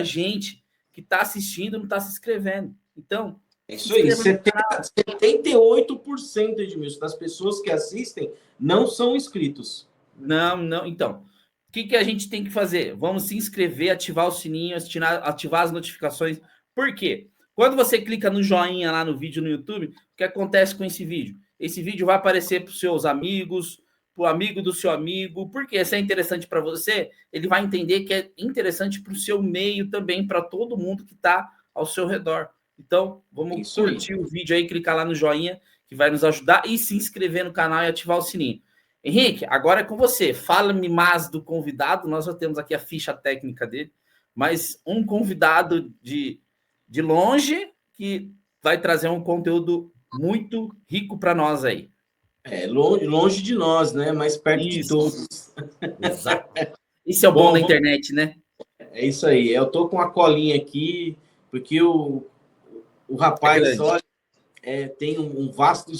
gente que está assistindo não está se inscrevendo. Então, é isso aí. 78%, Edmilson, das pessoas que assistem não são inscritos. Não. Então, o que a gente tem que fazer? Vamos se inscrever, ativar o sininho, ativar as notificações. Por quê? Quando você clica no joinha lá no vídeo no YouTube, o que acontece com esse vídeo? Esse vídeo vai aparecer para os seus amigos, para o amigo do seu amigo. Por quê? Se é interessante para você, ele vai entender que é interessante para o seu meio também, para todo mundo que está ao seu redor. Então, vamos curtir o vídeo aí, clicar lá no joinha, que vai nos ajudar, e se inscrever no canal e ativar o sininho. Henrique, agora é com você. Fala-me mais do convidado. Nós já temos aqui a ficha técnica dele, mas um convidado de longe que vai trazer um conteúdo muito rico para nós aí. Longe de nós, né? Mais perto de todos. Exato. Isso é o bom da internet, né? É isso aí. Eu tô com a colinha aqui, porque o rapaz, olha, tem uma vasta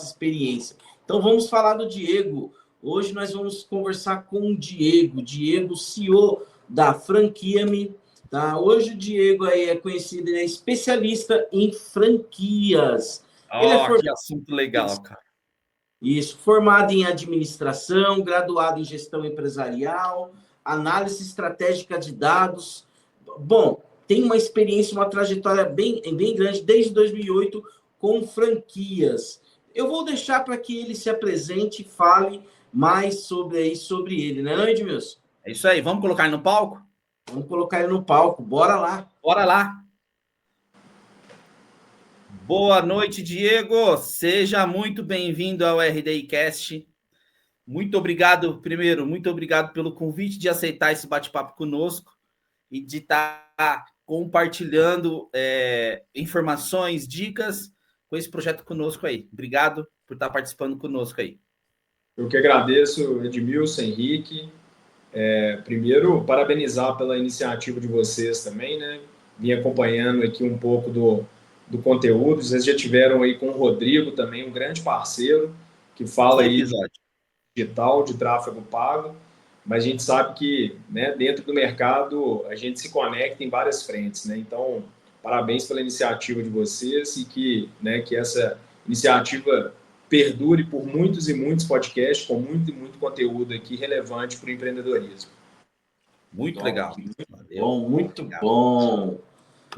experiência. Então, vamos falar do Diego. Hoje nós vamos conversar com o Diego, CEO da Franquia-me. Tá? Hoje o Diego aí é conhecido, ele é especialista em franquias. Que assunto legal, cara. Isso, formado em administração, graduado em gestão empresarial, análise estratégica de dados. Bom, tem uma experiência, uma trajetória bem grande desde 2008 com franquias. Eu vou deixar para que ele se apresente e fale mais sobre ele, né, Edmilson? É isso aí, vamos colocar ele no palco? Vamos colocar ele no palco, bora lá. Bora lá. Boa noite, Diego. Seja muito bem-vindo ao RDIcast. Muito obrigado pelo convite de aceitar esse bate-papo conosco e de estar compartilhando informações, dicas com esse projeto conosco aí. Obrigado por estar participando conosco aí. Eu que agradeço, Edmilson, Henrique. Primeiro, parabenizar pela iniciativa de vocês também, né? Vim acompanhando aqui um pouco do conteúdo. Vocês já tiveram aí com o Rodrigo também, um grande parceiro, que fala aí de digital, de tráfego pago, mas a gente sabe que, né, dentro do mercado a gente se conecta em várias frentes, né? Então, parabéns pela iniciativa de vocês e que essa iniciativa perdure por muitos e muitos podcasts com muito conteúdo aqui relevante para o empreendedorismo. Muito legal. Muito bom.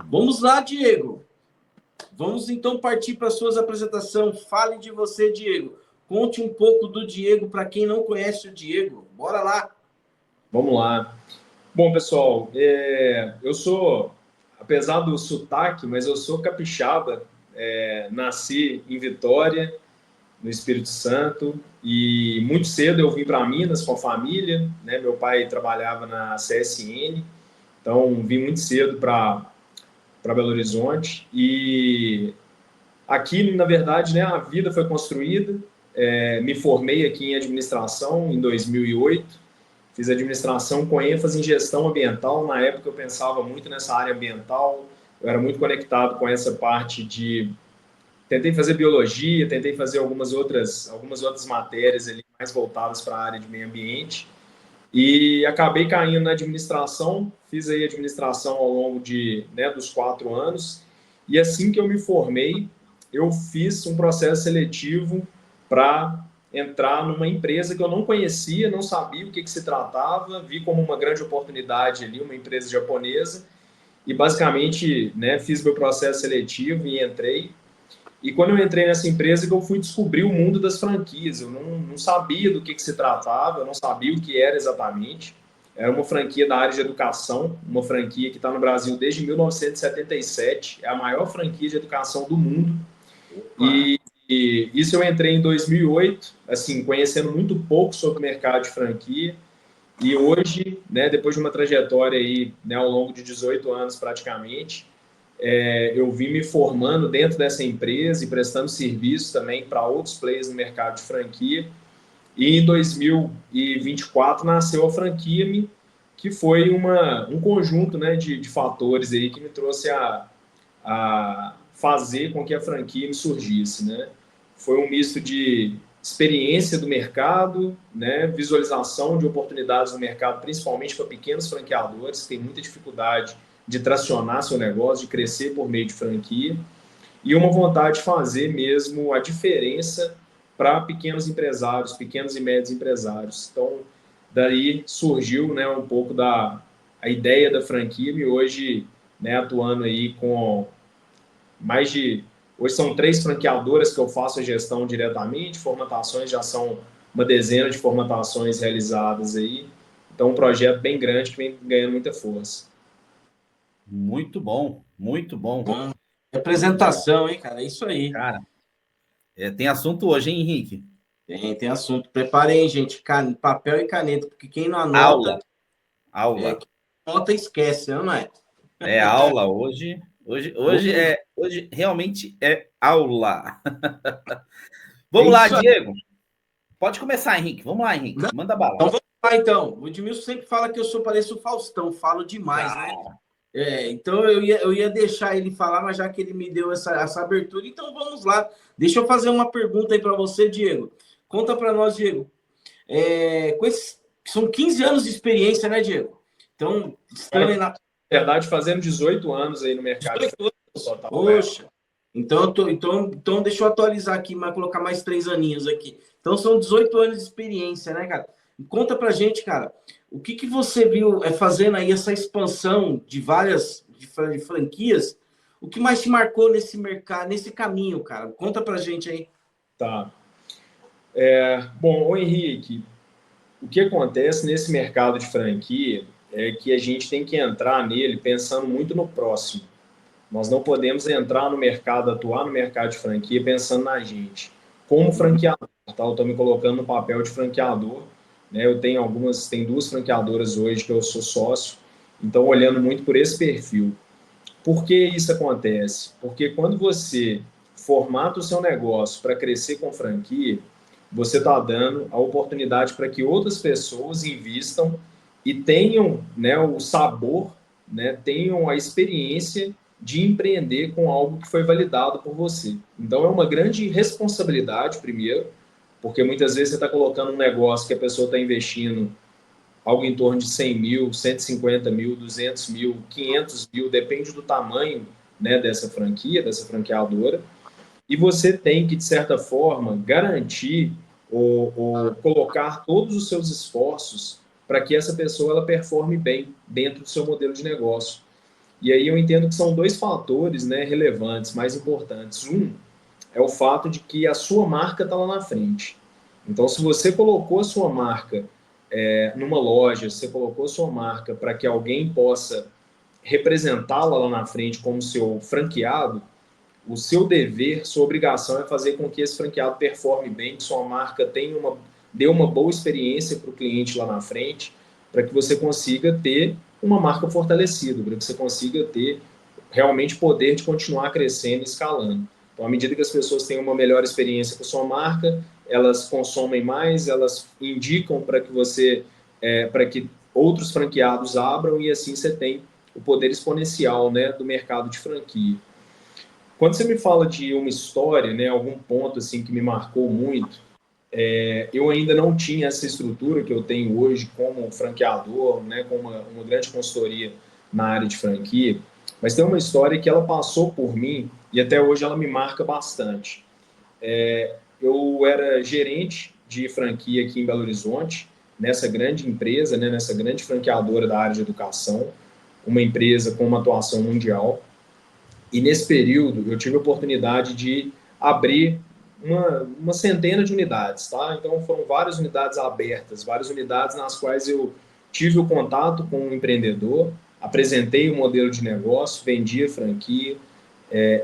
Vamos lá, Diego. Vamos então partir para suas apresentações. Fale de você, Diego. Conte um pouco do Diego para quem não conhece o Diego. Bora lá. Vamos lá. Bom, pessoal, eu sou, apesar do sotaque, mas eu sou capixaba. Nasci em Vitória, no Espírito Santo, e muito cedo eu vim para Minas com a família, né? Meu pai trabalhava na CSN, então vim muito cedo para Belo Horizonte, e aqui, na verdade, né, a vida foi construída. Me formei aqui em administração em 2008, fiz administração com ênfase em gestão ambiental. Na época eu pensava muito nessa área ambiental, eu era muito conectado com essa parte de... Tentei fazer biologia, tentei fazer algumas outras matérias ali mais voltadas para a área de meio ambiente, e acabei caindo na administração. Fiz aí administração ao longo dos 4 anos, e assim que eu me formei, eu fiz um processo seletivo para entrar numa empresa que eu não conhecia, não sabia o que se tratava, vi como uma grande oportunidade ali, uma empresa japonesa, e basicamente, né, fiz meu processo seletivo e entrei. E quando eu entrei nessa empresa, que eu fui descobrir o mundo das franquias. Eu não sabia do que se tratava, eu não sabia o que era exatamente. Era uma franquia da área de educação, uma franquia que está no Brasil desde 1977, é a maior franquia de educação do mundo. E isso eu entrei em 2008, assim, conhecendo muito pouco sobre o mercado de franquia. E hoje, né, depois de uma trajetória aí, né, ao longo de 18 anos praticamente, eu vim me formando dentro dessa empresa e prestando serviço também para outros players no mercado de franquia. E em 2024 nasceu a Franquia-me, que foi um conjunto, né, de fatores aí que me trouxe a fazer com que a Franquia-me surgisse, né? Foi um misto de experiência do mercado, né, visualização de oportunidades no mercado, principalmente para pequenos franqueadores que têm muita dificuldade de tracionar seu negócio, de crescer por meio de franquia, e uma vontade de fazer mesmo a diferença para pequenos empresários, pequenos e médios empresários. Então, daí surgiu, né, um pouco a ideia da franquia, e hoje, né, atuando aí com mais de... Hoje são 3 franqueadoras que eu faço a gestão diretamente, formatações já são uma dezena de formatações realizadas aí. Então, um projeto bem grande que vem ganhando muita força. Muito bom, muito bom. Bom, representação, hein, cara? É isso aí. Cara, tem assunto hoje, hein, Henrique? Tem assunto. Preparem, gente, papel e caneta, porque quem não anota, Aula, aula. quem anota esquece, não é? É aula hoje. Hoje realmente é aula. Vamos lá, Diego. Pode começar, Henrique. Vamos lá, Henrique. Manda bala. Então vamos lá, então. O Edmilson sempre fala que eu pareço o Faustão, falo demais, né? Então eu ia deixar ele falar, mas já que ele me deu essa abertura, então vamos lá. Deixa eu fazer uma pergunta aí para você, Diego. Conta para nós, Diego. São 15 anos de experiência, né, Diego? Então, estando na verdade, fazendo 18 anos aí no mercado. 18 anos. Poxa. Então, deixa eu atualizar aqui, mas colocar mais 3 aninhos aqui. Então, são 18 anos de experiência, né, cara? Conta pra gente, cara, o que você viu fazendo aí essa expansão de várias de franquias? O que mais te marcou nesse mercado, nesse caminho, cara? Conta pra gente aí. Tá. Bom, Henrique, o que acontece nesse mercado de franquia é que a gente tem que entrar nele pensando muito no próximo. Nós não podemos entrar no mercado, atuar no mercado de franquia pensando na gente. Como franqueador, tá? Eu estou me colocando no papel de franqueador, né? Eu tenho 2 franqueadoras hoje que eu sou sócio, então olhando muito por esse perfil. Por que isso acontece? Porque quando você formata o seu negócio para crescer com franquia, você está dando a oportunidade para que outras pessoas invistam e tenham, né, o sabor, né, tenham a experiência de empreender com algo que foi validado por você. Então, é uma grande responsabilidade, primeiro, porque muitas vezes você está colocando um negócio que a pessoa está investindo algo em torno de 100 mil, 150 mil, 200 mil, 500 mil, depende do tamanho, né, dessa franquia, dessa franqueadora, e você tem que, de certa forma, garantir ou colocar todos os seus esforços para que essa pessoa ela performe bem dentro do seu modelo de negócio. E aí eu entendo que são 2 fatores, né, relevantes, mais importantes. Um é o fato de que a sua marca está lá na frente. Então, se você colocou a sua marca numa loja, você colocou a sua marca para que alguém possa representá-la lá na frente como seu franqueado, o seu dever, sua obrigação é fazer com que esse franqueado performe bem, que sua marca dê uma boa experiência para o cliente lá na frente, para que você consiga ter uma marca fortalecida, para que você consiga ter realmente poder de continuar crescendo e escalando. Então, à medida que as pessoas têm uma melhor experiência com a sua marca, elas consomem mais, elas indicam para que outros franqueados abram, e assim você tem o poder exponencial, né, do mercado de franquia. Quando você me fala de uma história, né, algum ponto assim que me marcou muito, eu ainda não tinha essa estrutura que eu tenho hoje como franqueador, né, com uma grande consultoria na área de franquia, mas tem uma história que ela passou por mim e até hoje ela me marca bastante. Eu era gerente de franquia aqui em Belo Horizonte, nessa grande empresa, né, nessa grande franqueadora da área de educação, uma empresa com uma atuação mundial. E nesse período eu tive a oportunidade de abrir uma centena de unidades, tá? Então foram várias unidades abertas, várias unidades nas quais eu tive o contato com um empreendedor, apresentei o modelo de negócio, vendi a franquia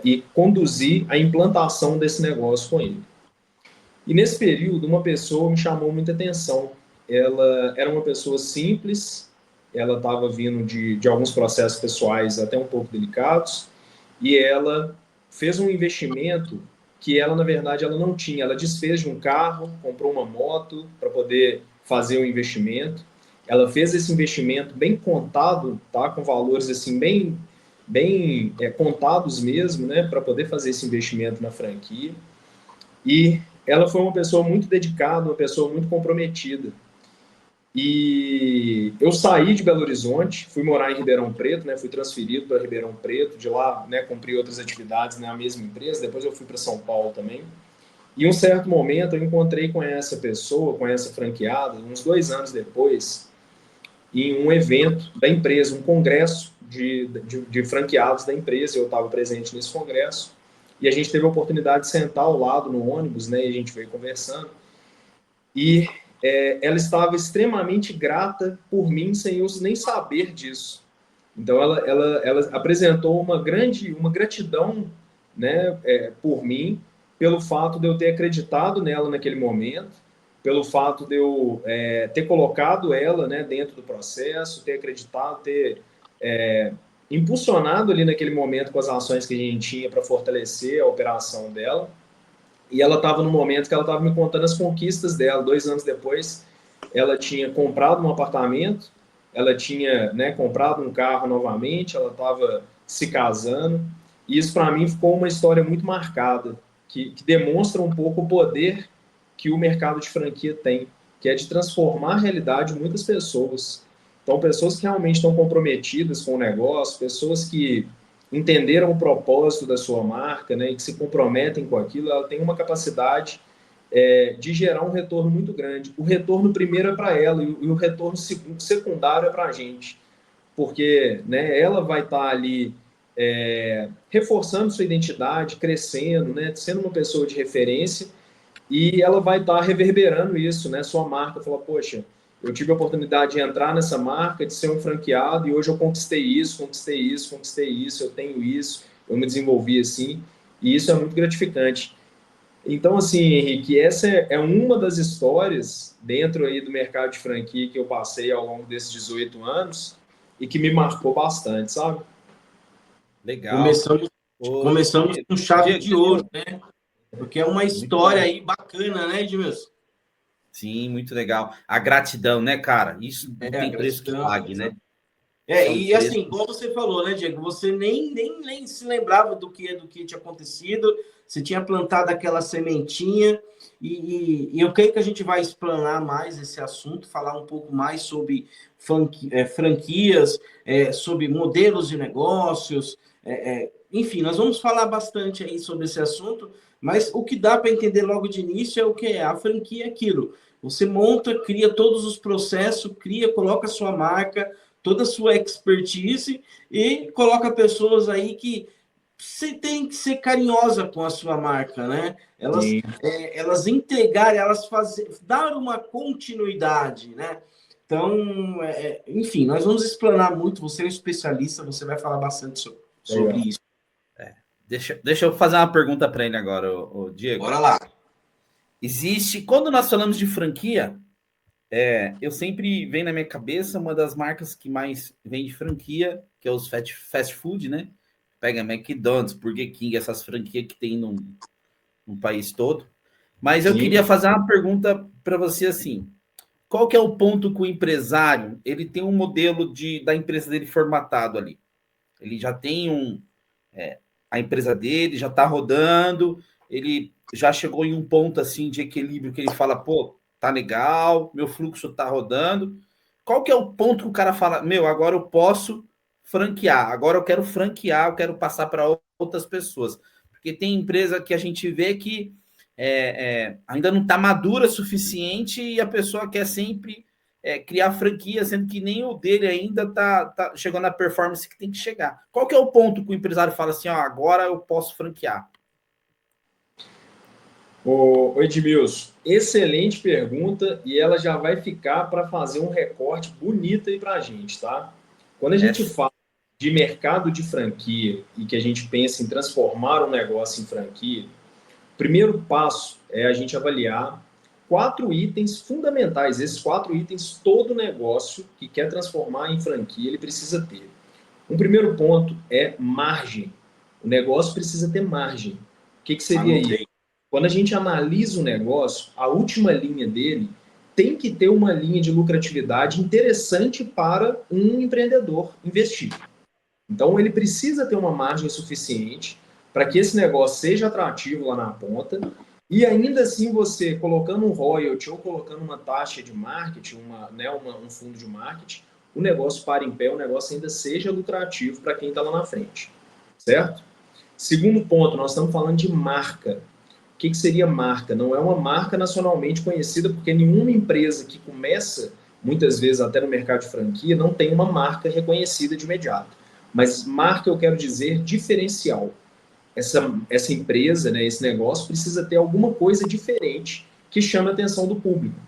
e conduzi a implantação desse negócio com ele. E nesse período uma pessoa me chamou muita atenção. Ela era uma pessoa simples, ela estava vindo de alguns processos pessoais até um pouco delicados, e ela fez um investimento que ela, na verdade, ela não tinha. Ela desfez de um carro, comprou uma moto para poder fazer o investimento. Ela fez esse investimento bem contado, tá? Com valores assim bem contados mesmo, né? Para poder fazer esse investimento na franquia. E ela foi uma pessoa muito dedicada, uma pessoa muito comprometida. E eu saí de Belo Horizonte, fui morar em Ribeirão Preto, né? Fui transferido para Ribeirão Preto, de lá, né, cumpri outras atividades na mesma empresa, depois eu fui para São Paulo também. E um certo momento eu encontrei com essa pessoa, com essa franqueada, uns 2 anos depois, em um evento da empresa, um congresso de franqueados da empresa. Eu estava presente nesse congresso e a gente teve a oportunidade de sentar ao lado no ônibus, né? E a gente veio conversando. E ela estava extremamente grata por mim, sem eu nem saber disso. Então, ela apresentou uma gratidão, né, por mim, pelo fato de eu ter acreditado nela naquele momento, pelo fato de eu ter colocado ela, né, dentro do processo, ter acreditado, ter impulsionado ali naquele momento com as ações que a gente tinha para fortalecer a operação dela. E ela estava no momento que ela estava me contando as conquistas dela. 2 anos depois, ela tinha comprado um apartamento, ela tinha, né, comprado um carro novamente, ela estava se casando. E isso, para mim, ficou uma história muito marcada, que demonstra um pouco o poder que o mercado de franquia tem, que é de transformar a realidade de muitas pessoas. Então, pessoas que realmente estão comprometidas com o negócio, pessoas que entenderam o propósito da sua marca, né, e que se comprometem com aquilo, ela tem uma capacidade de gerar um retorno muito grande. O retorno primeiro é para ela e o retorno secundário é para a gente, porque, né, ela vai estar ali reforçando sua identidade, crescendo, né, sendo uma pessoa de referência, e ela vai estar reverberando isso, né, sua marca. Fala, poxa, eu tive a oportunidade de entrar nessa marca, de ser um franqueado, e hoje eu conquistei isso, eu tenho isso, eu me desenvolvi assim, e isso é muito gratificante. Então, assim, Henrique, essa é uma das histórias dentro aí do mercado de franquia que eu passei ao longo desses 18 anos e que me marcou bastante, sabe? Legal. Começamos com chave de Diego, ouro, né? Porque é uma muito história bom. aí bacana, né, Edmilson? Sim, muito legal. A gratidão, né, cara? Isso não A tem preço que gratidão. pague, né? Isso é um E preço. assim, igual você falou, né, Diego? Você nem se lembrava do que tinha acontecido, você tinha plantado aquela sementinha, e eu creio que a gente vai explanar mais esse assunto, falar um pouco mais sobre franquias, sobre modelos de negócios, enfim, nós vamos falar bastante aí sobre esse assunto, mas o que dá para entender logo de início é o que é a franquia, é aquilo. Você monta, cria todos os processos, coloca a sua marca, toda a sua expertise e coloca pessoas aí que você tem que ser carinhosa com a sua marca, né? Elas entregarem, dar uma continuidade, né? Então, enfim, nós vamos explanar muito. Você é um especialista, você vai falar bastante sobre isso. Deixa eu fazer uma pergunta para ele agora, o Diego. Bora lá. Existe, quando nós falamos de franquia, eu sempre vem na minha cabeça uma das marcas que mais vende franquia, que é os fast food, né? Pega McDonald's, Burger King, essas franquias que tem no país todo. Mas eu Sim. queria fazer uma pergunta para você assim: qual que é o ponto que o empresário ele tem um modelo da empresa dele formatado ali? Ele já tem a empresa dele, já está rodando, ele já chegou em um ponto assim de equilíbrio que ele fala, pô, tá legal, meu fluxo tá rodando. Qual que é o ponto que o cara fala, meu, agora eu posso franquear, agora eu quero franquear, eu quero passar para outras pessoas? Porque tem empresa que a gente vê que ainda não está madura o suficiente e a pessoa quer sempre criar franquia, sendo que nem o dele ainda tá chegando na performance que tem que chegar. Qual que é o ponto que o empresário fala assim, ó, agora eu posso franquear? Ô Edmilson, excelente pergunta, e ela já vai ficar para fazer um recorte bonito aí para a gente, tá? Quando a gente fala de mercado de franquia e que a gente pensa em transformar um negócio em franquia, o primeiro passo é a gente avaliar 4 itens fundamentais. Esses 4 itens todo negócio que quer transformar em franquia ele precisa ter. Um primeiro ponto é margem. O negócio precisa ter margem. O que seria isso? Quando a gente analisa o negócio, a última linha dele tem que ter uma linha de lucratividade interessante para um empreendedor investir. Então, ele precisa ter uma margem suficiente para que esse negócio seja atrativo lá na ponta E ainda assim, você colocando um royalty ou colocando uma taxa de marketing, um fundo de marketing, o negócio para em pé, o negócio ainda seja lucrativo para quem está lá na frente, certo? Segundo ponto, nós estamos falando de marca. O que seria marca? Não é uma marca nacionalmente conhecida, porque nenhuma empresa que começa, muitas vezes até no mercado de franquia, não tem uma marca reconhecida de imediato. Mas marca, eu quero dizer, diferencial. Essa empresa, né, esse negócio, precisa ter alguma coisa diferente que chame a atenção do público.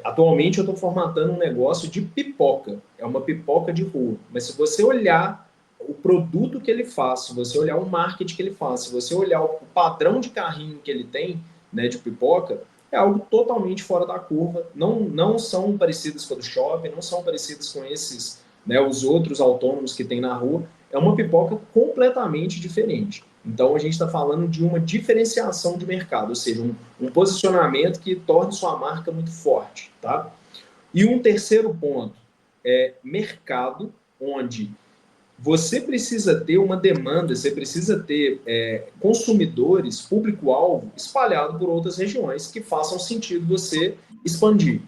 Atualmente, eu estou formatando um negócio de pipoca. É uma pipoca de rua. Mas se você olhar o produto que ele faz, se você olhar o marketing que ele faz, se você olhar o padrão de carrinho que ele tem, né, de pipoca, é algo totalmente fora da curva. Não são parecidas com a do shopping, não são parecidas com esses, né, os outros autônomos que tem na rua. É uma pipoca completamente diferente. Então, a gente está falando de uma diferenciação de mercado, ou seja, um posicionamento que torne sua marca muito forte, tá? E um terceiro ponto é mercado, onde você precisa ter uma demanda, você precisa ter consumidores, público-alvo, espalhado por outras regiões que façam sentido você expandir.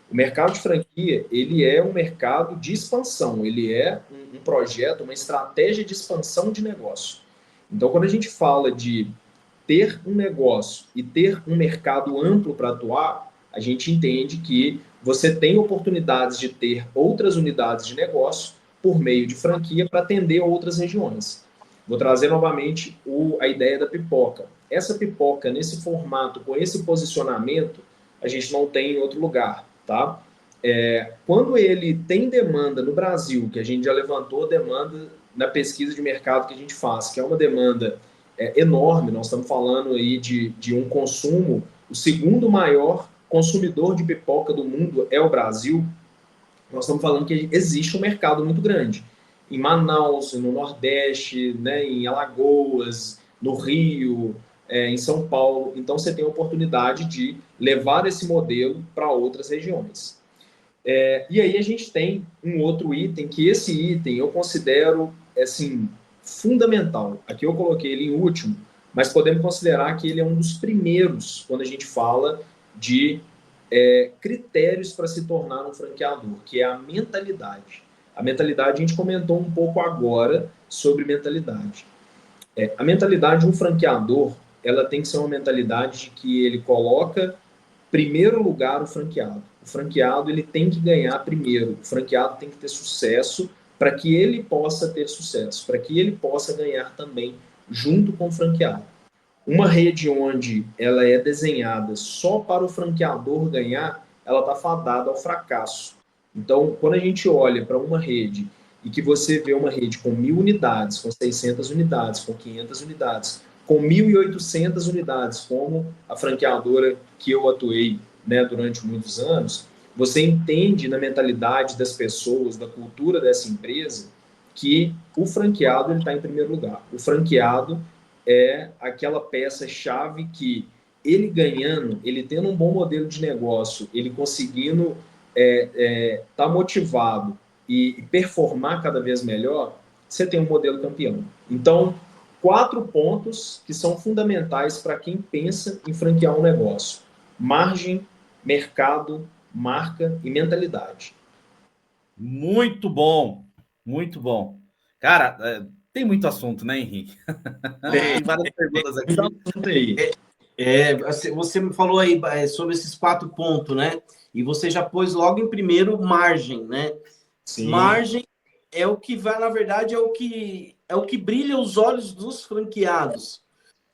O mercado de franquia, ele é um mercado de expansão, ele é um projeto, uma estratégia de expansão de negócio. Então, quando a gente fala de ter um negócio e ter um mercado amplo para atuar, a gente entende que você tem oportunidades de ter outras unidades de negócio por meio de franquia para atender outras regiões. Vou trazer novamente a ideia da pipoca. Essa pipoca, nesse formato, com esse posicionamento, a gente não tem em outro lugar, tá? Quando ele tem demanda no Brasil, que a gente já levantou demanda na pesquisa de mercado que a gente faz, que é uma demanda enorme, nós estamos falando aí de um consumo, o segundo maior consumidor de pipoca do mundo é o Brasil, nós estamos falando que existe um mercado muito grande. Em Manaus, no Nordeste, né, em Alagoas, no Rio, em São Paulo. Então, você tem a oportunidade de levar esse modelo para outras regiões. E aí a gente tem um outro item, que esse item eu considero assim, fundamental. Aqui eu coloquei ele em último, mas podemos considerar que ele é um dos primeiros quando a gente fala de critérios para se tornar um franqueador, que é a mentalidade. A mentalidade, a gente comentou um pouco agora sobre mentalidade. A mentalidade de um franqueador, ela tem que ser uma mentalidade de que ele coloca primeiro lugar o franqueado. O franqueado ele tem que ganhar primeiro. O franqueado tem que ter sucesso para que ele possa ter sucesso, para que ele possa ganhar também junto com o franqueado. Uma rede onde ela é desenhada só para o franqueador ganhar, ela está fadada ao fracasso. Então, quando a gente olha para uma rede e que você vê uma rede com 1.000 unidades, com 600 unidades, com 500 unidades, com 1.800 unidades, como a franqueadora que eu atuei, né, durante muitos anos, você entende na mentalidade das pessoas, da cultura dessa empresa, que o franqueado está em primeiro lugar. O franqueado é aquela peça-chave que ele ganhando, ele tendo um bom modelo de negócio, ele conseguindo tá motivado e performar cada vez melhor, você tem um modelo campeão. Então, 4 pontos que são fundamentais para quem pensa em franquear um negócio: margem, mercado, marca e mentalidade. Muito bom, muito bom. Cara, tem muito assunto, né, Henrique? Tem várias perguntas aqui. Você me falou aí sobre esses 4 pontos, né? E você já pôs logo em primeiro margem, né? Sim. Margem é o que vai, na verdade, é o que brilha os olhos dos franqueados.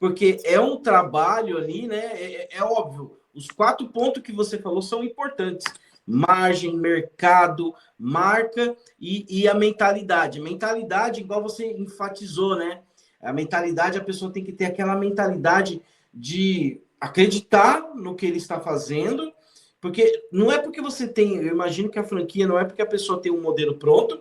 Porque é um trabalho ali, né? É óbvio, os 4 pontos que você falou são importantes. Margem, mercado, marca e a mentalidade. Mentalidade, igual você enfatizou, né? A mentalidade, a pessoa tem que ter aquela mentalidade de acreditar no que ele está fazendo, porque não é porque você tem, eu imagino que a franquia não é porque a pessoa tem um modelo pronto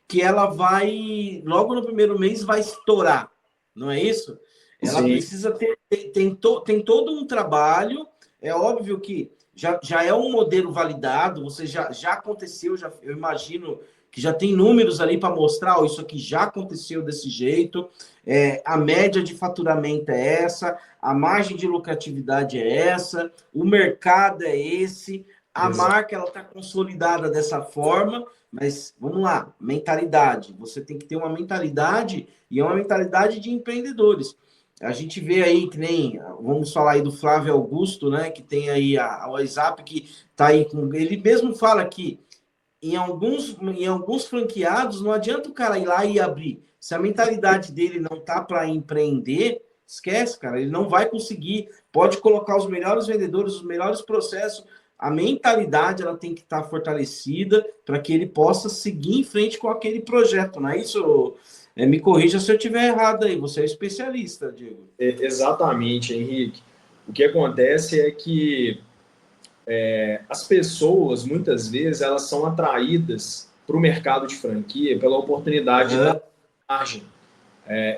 que ela vai, logo no primeiro mês, vai estourar, não é isso? Ela Sim. Precisa ter, tem todo um trabalho, é óbvio que já é um modelo validado, você já aconteceu, eu imagino que já tem números ali para mostrar, ó, isso aqui já aconteceu desse jeito, a média de faturamento é essa, a margem de lucratividade é essa, o mercado é esse, a marca ela está consolidada dessa forma, mas vamos lá, mentalidade. Você tem que ter uma mentalidade, e é uma mentalidade de empreendedores. A gente vê aí que nem, vamos falar aí do Flávio Augusto, né, que tem aí a WhatsApp, que está aí com, ele mesmo fala que em alguns franqueados não adianta o cara ir lá e abrir. Se a mentalidade dele não tá para empreender, esquece, cara, ele não vai conseguir. Pode colocar os melhores vendedores, os melhores processos, a mentalidade ela tem que estar fortalecida para que ele possa seguir em frente com aquele projeto, não é isso? Me corrija se eu estiver errado aí, você é especialista, Diego. Exatamente, Henrique. O que acontece é que as pessoas, muitas vezes, elas são atraídas para o mercado de franquia pela oportunidade da margem.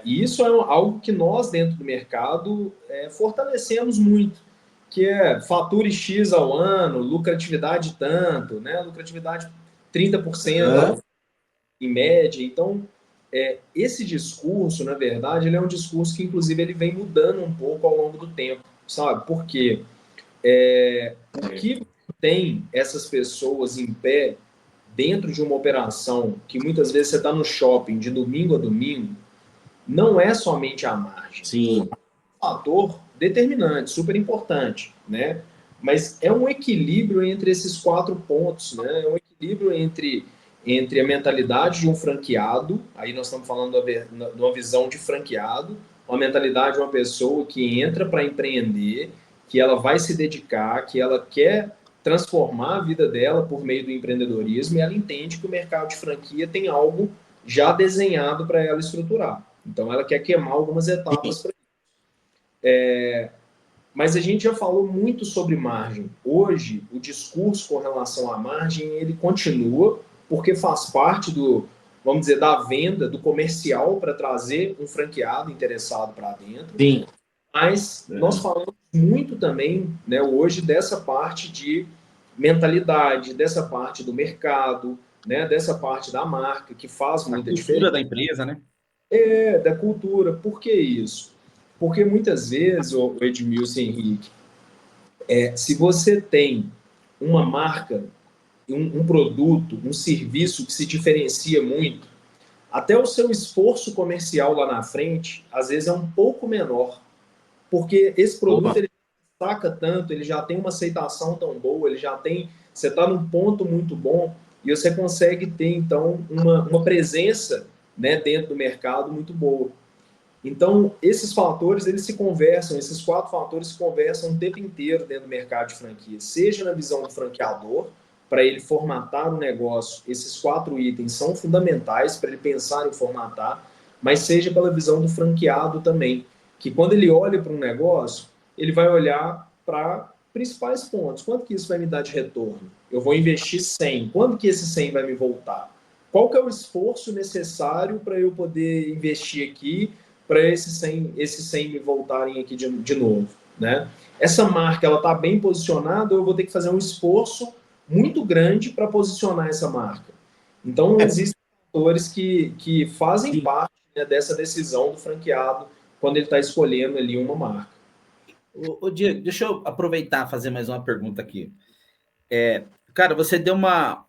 E isso é algo que nós, dentro do mercado, fortalecemos muito, que é fature X ao ano, lucratividade tanto, né? Lucratividade 30% em média. Então, esse discurso, na verdade, ele é um discurso que, inclusive, ele vem mudando um pouco ao longo do tempo, sabe? Por quê? O que tem essas pessoas em pé dentro de uma operação que muitas vezes você está no shopping de domingo a domingo, não é somente a margem. Sim. É um fator determinante, super importante, né? Mas é um equilíbrio entre esses 4 pontos, né? É um equilíbrio entre a mentalidade de um franqueado, aí nós estamos falando de uma visão de franqueado, uma mentalidade de uma pessoa que entra para empreender, que ela vai se dedicar, que ela quer transformar a vida dela por meio do empreendedorismo, e ela entende que o mercado de franquia tem algo já desenhado para ela estruturar. Então, ela quer queimar algumas etapas para isso. Mas a gente já falou muito sobre margem. Hoje, o discurso com relação à margem, ele continua, porque faz parte vamos dizer, da venda, do comercial para trazer um franqueado interessado para dentro. Sim. Mas nós falamos muito também, né, hoje, dessa parte de mentalidade, dessa parte do mercado, né, dessa parte da marca, que faz muita diferença. Da empresa, né? Da cultura. Por que isso? Porque muitas vezes, o Edmilson Henrique, se você tem uma marca, um produto, um serviço que se diferencia muito, até o seu esforço comercial lá na frente, às vezes é um pouco menor. Porque esse produto ele destaca tanto, ele já tem uma aceitação tão boa, você está num ponto muito bom e você consegue ter, então, uma presença, né, dentro do mercado muito boa. Então, esses fatores, eles se conversam, esses 4 fatores se conversam o tempo inteiro dentro do mercado de franquia, seja na visão do franqueador, para ele formatar o negócio, esses 4 itens são fundamentais para ele pensar em formatar, mas seja pela visão do franqueado também, que quando ele olha para um negócio, ele vai olhar para principais pontos. Quanto que isso vai me dar de retorno? Eu vou investir 100. Quando que esse 100 vai me voltar? Qual que é o esforço necessário para eu poder investir aqui, para esses 100 me voltarem aqui de novo, né? Essa marca, ela está bem posicionada, eu vou ter que fazer um esforço muito grande para posicionar essa marca. Então, existem fatores que fazem parte, né, dessa decisão do franqueado quando ele está escolhendo ali uma marca. Diego, deixa eu aproveitar e fazer mais uma pergunta aqui. Cara, você deu uma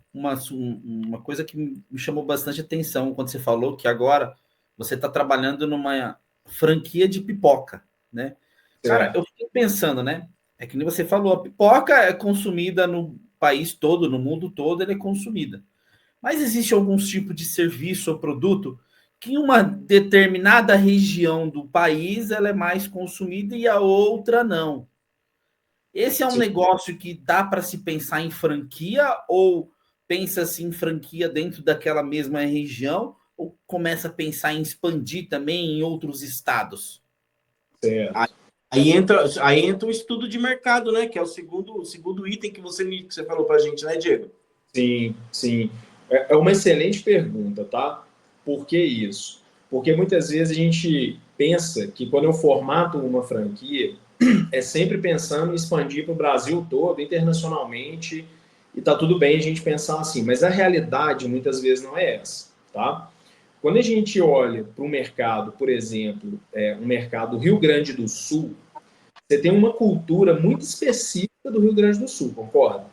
coisa que me chamou bastante atenção quando você falou que agora você está trabalhando numa franquia de pipoca, né? Cara, eu fiquei pensando, né? É que nem você falou, a pipoca é consumida no país todo, no mundo todo, ela é consumida. Mas existe algum tipo de serviço ou produto que em uma determinada região do país ela é mais consumida e a outra não. Esse é um negócio que dá para se pensar em franquia ou pensa-se em franquia dentro daquela mesma região ou começa a pensar em expandir também em outros estados? Aí entra o estudo de mercado, né? Que é o segundo item que você falou para a gente, né, Diego? Sim, sim. É uma excelente pergunta, tá? Por que isso? Porque muitas vezes a gente pensa que quando eu formato uma franquia, é sempre pensando em expandir para o Brasil todo, internacionalmente, e tá tudo bem a gente pensar assim, mas a realidade muitas vezes não é essa, tá? Quando a gente olha para o mercado, por exemplo, um mercado do Rio Grande do Sul, você tem uma cultura muito específica do Rio Grande do Sul, concorda?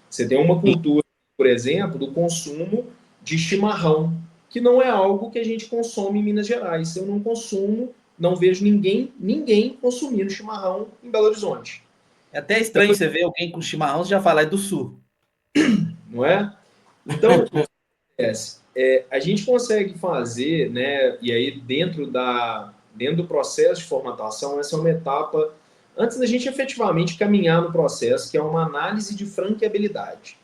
Você tem uma cultura, por exemplo, do consumo de chimarrão, que não é algo que a gente consome em Minas Gerais. Eu não consumo, não vejo ninguém consumindo chimarrão em Belo Horizonte. É até estranho você ver alguém com chimarrão, você já fala, é do sul. Não é? Então, o que acontece? A gente consegue fazer, né? E aí dentro do processo de formatação, essa é uma etapa antes da gente efetivamente caminhar no processo, que é uma análise de franqueabilidade.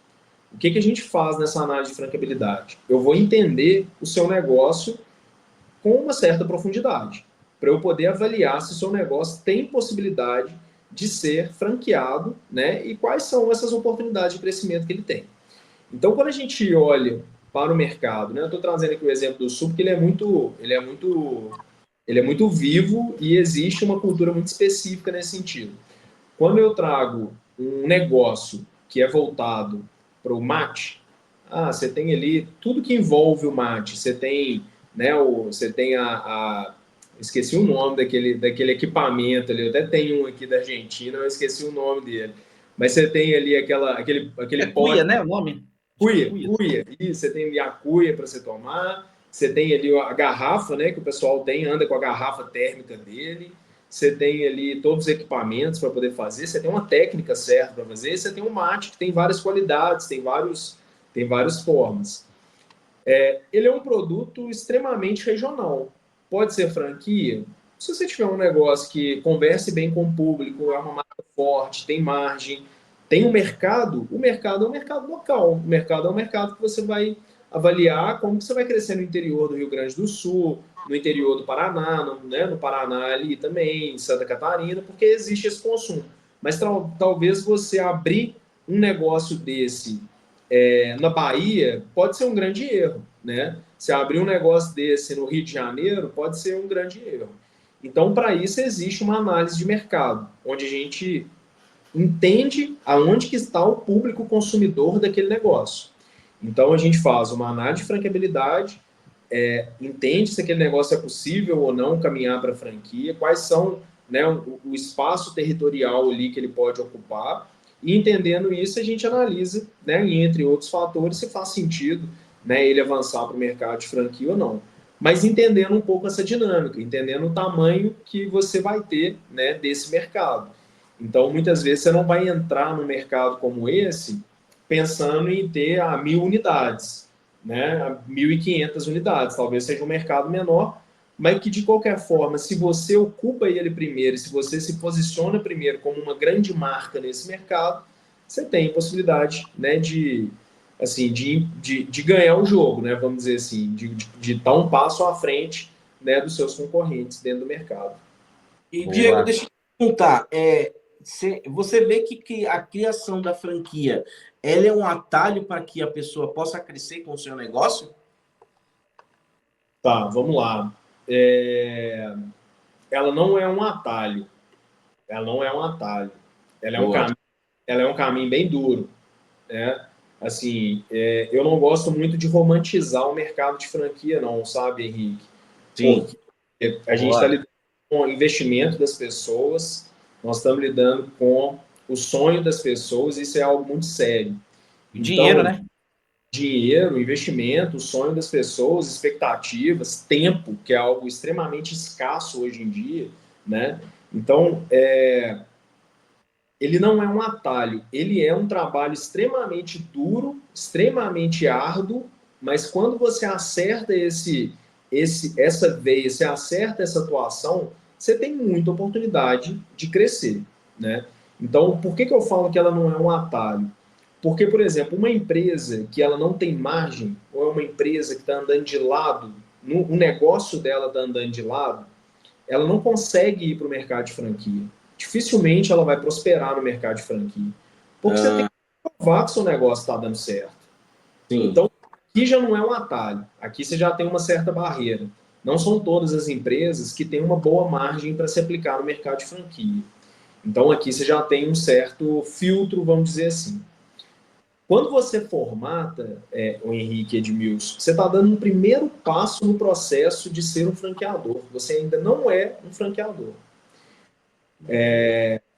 O que a gente faz nessa análise de franqueabilidade? Eu vou entender o seu negócio com uma certa profundidade, para eu poder avaliar se o seu negócio tem possibilidade de ser franqueado, né? E quais são essas oportunidades de crescimento que ele tem. Então, quando a gente olha para o mercado, né? Eu estou trazendo aqui o exemplo do Sul, porque ele é muito vivo e existe uma cultura muito específica nesse sentido. Quando eu trago um negócio que é voltado para o mate, você tem ali tudo que envolve o mate. Você tem, né, você tem esqueci o nome daquele equipamento ali. Eu até tenho um aqui da Argentina, eu esqueci o nome dele. Mas você tem ali aquele É cuia, pote. né, o nome? Cuia. Isso, você tem ali a cuia para você tomar. Você tem ali a garrafa, né, que o pessoal anda com a garrafa térmica dele. Você tem ali todos os equipamentos para poder fazer. Você tem uma técnica certa para fazer. Você tem um mate que tem várias qualidades, tem várias formas. Ele é um produto extremamente regional. Pode ser franquia. Se você tiver um negócio que converse bem com o público, é uma marca forte, tem margem, tem um mercado, o mercado é um mercado local. O mercado é um mercado que você vai avaliar como que você vai crescer no interior do Rio Grande do Sul, no interior do Paraná, no Paraná ali também, em Santa Catarina, porque existe esse consumo. Mas talvez você abrir um negócio desse na Bahia pode ser um grande erro, né? Se abrir um negócio desse no Rio de Janeiro pode ser um grande erro. Então, para isso existe uma análise de mercado, onde a gente entende aonde que está o público consumidor daquele negócio. Então, a gente faz uma análise de franqueabilidade, entende se aquele negócio é possível ou não caminhar para a franquia, quais são, né, o espaço territorial ali que ele pode ocupar, e entendendo isso, a gente analisa, né, entre outros fatores, se faz sentido, né, ele avançar para o mercado de franquia ou não. Mas entendendo um pouco essa dinâmica, entendendo o tamanho que você vai ter, né, desse mercado. Então, muitas vezes, você não vai entrar num mercado como esse pensando em ter 1.000 unidades, né, 1.500 unidades. Talvez seja um mercado menor, mas que, de qualquer forma, se você ocupa ele primeiro, se você se posiciona primeiro como uma grande marca nesse mercado, você tem possibilidade, né, assim, de ganhar o jogo, né, vamos dizer assim, de dar um passo à frente, né, dos seus concorrentes dentro do mercado. E, Boa. Diego, deixa eu te perguntar, você vê que a criação da franquia, ela é um atalho para que a pessoa possa crescer com o seu negócio? Tá, vamos lá. Ela não é um atalho. Ela não é um atalho. Boa. Ela é um caminho bem duro, né? Assim, eu não gosto muito de romantizar o mercado de franquia, não, sabe, Henrique? Sim. Porque a gente está Boa. lidando com o investimento das pessoas, nós estamos lidando com o sonho das pessoas, isso é algo muito sério. E dinheiro, Então, né? dinheiro, investimento, o sonho das pessoas, expectativas, tempo, que é algo extremamente escasso hoje em dia, né? Então, ele não é um atalho, ele é um trabalho extremamente duro, extremamente árduo, mas quando você acerta essa veia, você acerta essa atuação, você tem muita oportunidade de crescer, né? Então, por que eu falo que ela não é um atalho? Porque, por exemplo, uma empresa que ela não tem margem, ou é uma empresa que está andando de lado, o negócio dela está andando de lado, ela não consegue ir para o mercado de franquia. Dificilmente ela vai prosperar no mercado de franquia. Porque você tem que provar que o seu negócio está dando certo. Sim. Então, aqui já não é um atalho. Aqui você já tem uma certa barreira. Não são todas as empresas que têm uma boa margem para se aplicar no mercado de franquia. Então, aqui você já tem um certo filtro, vamos dizer assim. Quando você formata, o Henrique Edmilson, você está dando um primeiro passo no processo de ser um franqueador. Você ainda não é um franqueador.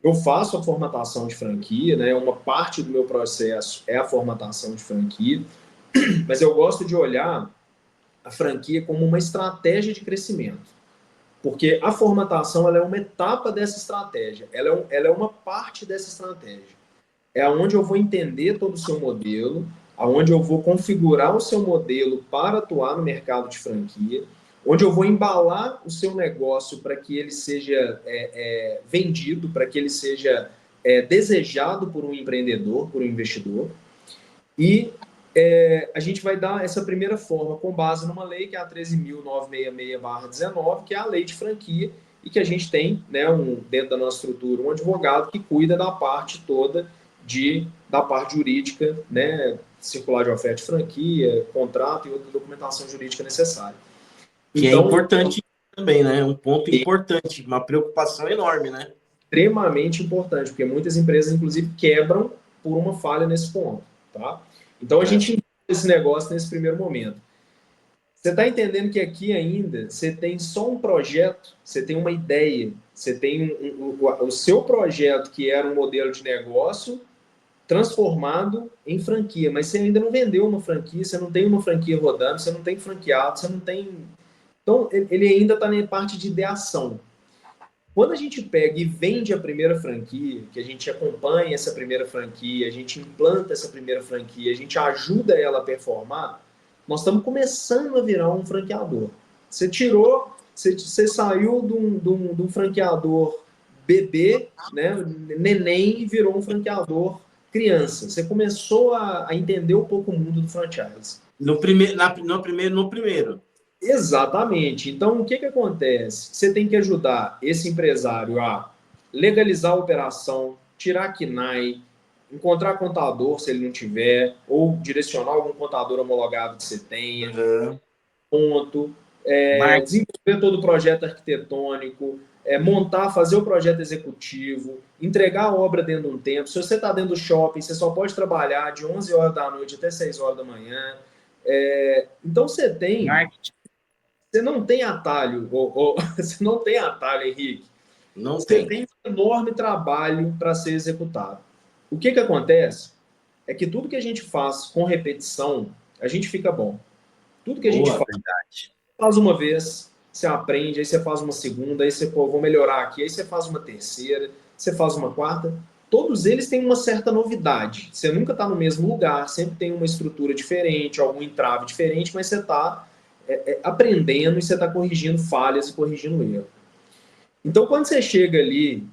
Eu faço a formatação de franquia, né? Uma parte do meu processo é a formatação de franquia, mas eu gosto de olhar a franquia como uma estratégia de crescimento. Porque a formatação ela é uma etapa dessa estratégia, ela é uma parte dessa estratégia. É onde eu vou entender todo o seu modelo, aonde eu vou configurar o seu modelo para atuar no mercado de franquia, onde eu vou embalar o seu negócio para que ele seja vendido, para que ele seja desejado por um empreendedor, por um investidor. E a gente vai dar essa primeira forma com base numa lei, que é a 13.966/19, que é a lei de franquia, e que a gente tem, né, dentro da nossa estrutura, um advogado que cuida da parte toda da parte jurídica, né, circular de oferta de franquia, contrato e outra documentação jurídica necessária. Que então, é importante também, né? Um ponto importante, uma preocupação enorme, né? Extremamente importante, porque muitas empresas, inclusive, quebram por uma falha nesse ponto, tá? Então, a gente entende esse negócio nesse primeiro momento. Você está entendendo que aqui ainda você tem só um projeto, você tem uma ideia, você tem o seu projeto, que era um modelo de negócio, transformado em franquia, mas você ainda não vendeu uma franquia, você não tem uma franquia rodando, você não tem franqueado, você não tem... Então, ele ainda está na parte de ideação. Quando a gente pega e vende a primeira franquia, que a gente acompanha essa primeira franquia, a gente implanta essa primeira franquia, a gente ajuda ela a performar, nós estamos começando a virar um franqueador. Você saiu de um franqueador bebê, né, neném, e virou um franqueador criança. Você começou a entender um pouco o mundo do franchise. No primeiro. Exatamente. Então, o que acontece? Você tem que ajudar esse empresário a legalizar a operação, tirar KNAI, encontrar contador, se ele não tiver, ou direcionar algum contador homologado que você tenha, desenvolver todo o projeto arquitetônico, montar, fazer o projeto executivo, entregar a obra dentro de um tempo. Se você está dentro do shopping, você só pode trabalhar de 11 horas da noite até 6 horas da manhã. Então, você não tem atalho, você não tem atalho, Henrique. Você tem um enorme trabalho para ser executado. O que acontece é que tudo que a gente faz com repetição, a gente fica bom. Tudo que a gente faz uma vez, você aprende, aí você faz uma segunda, aí você, vou melhorar aqui, aí você faz uma terceira, você faz uma quarta. Todos eles têm uma certa novidade. Você nunca está no mesmo lugar, sempre tem uma estrutura diferente, algum entrave diferente, mas você está aprendendo e você está corrigindo falhas e corrigindo erro. Então, quando você chega ali,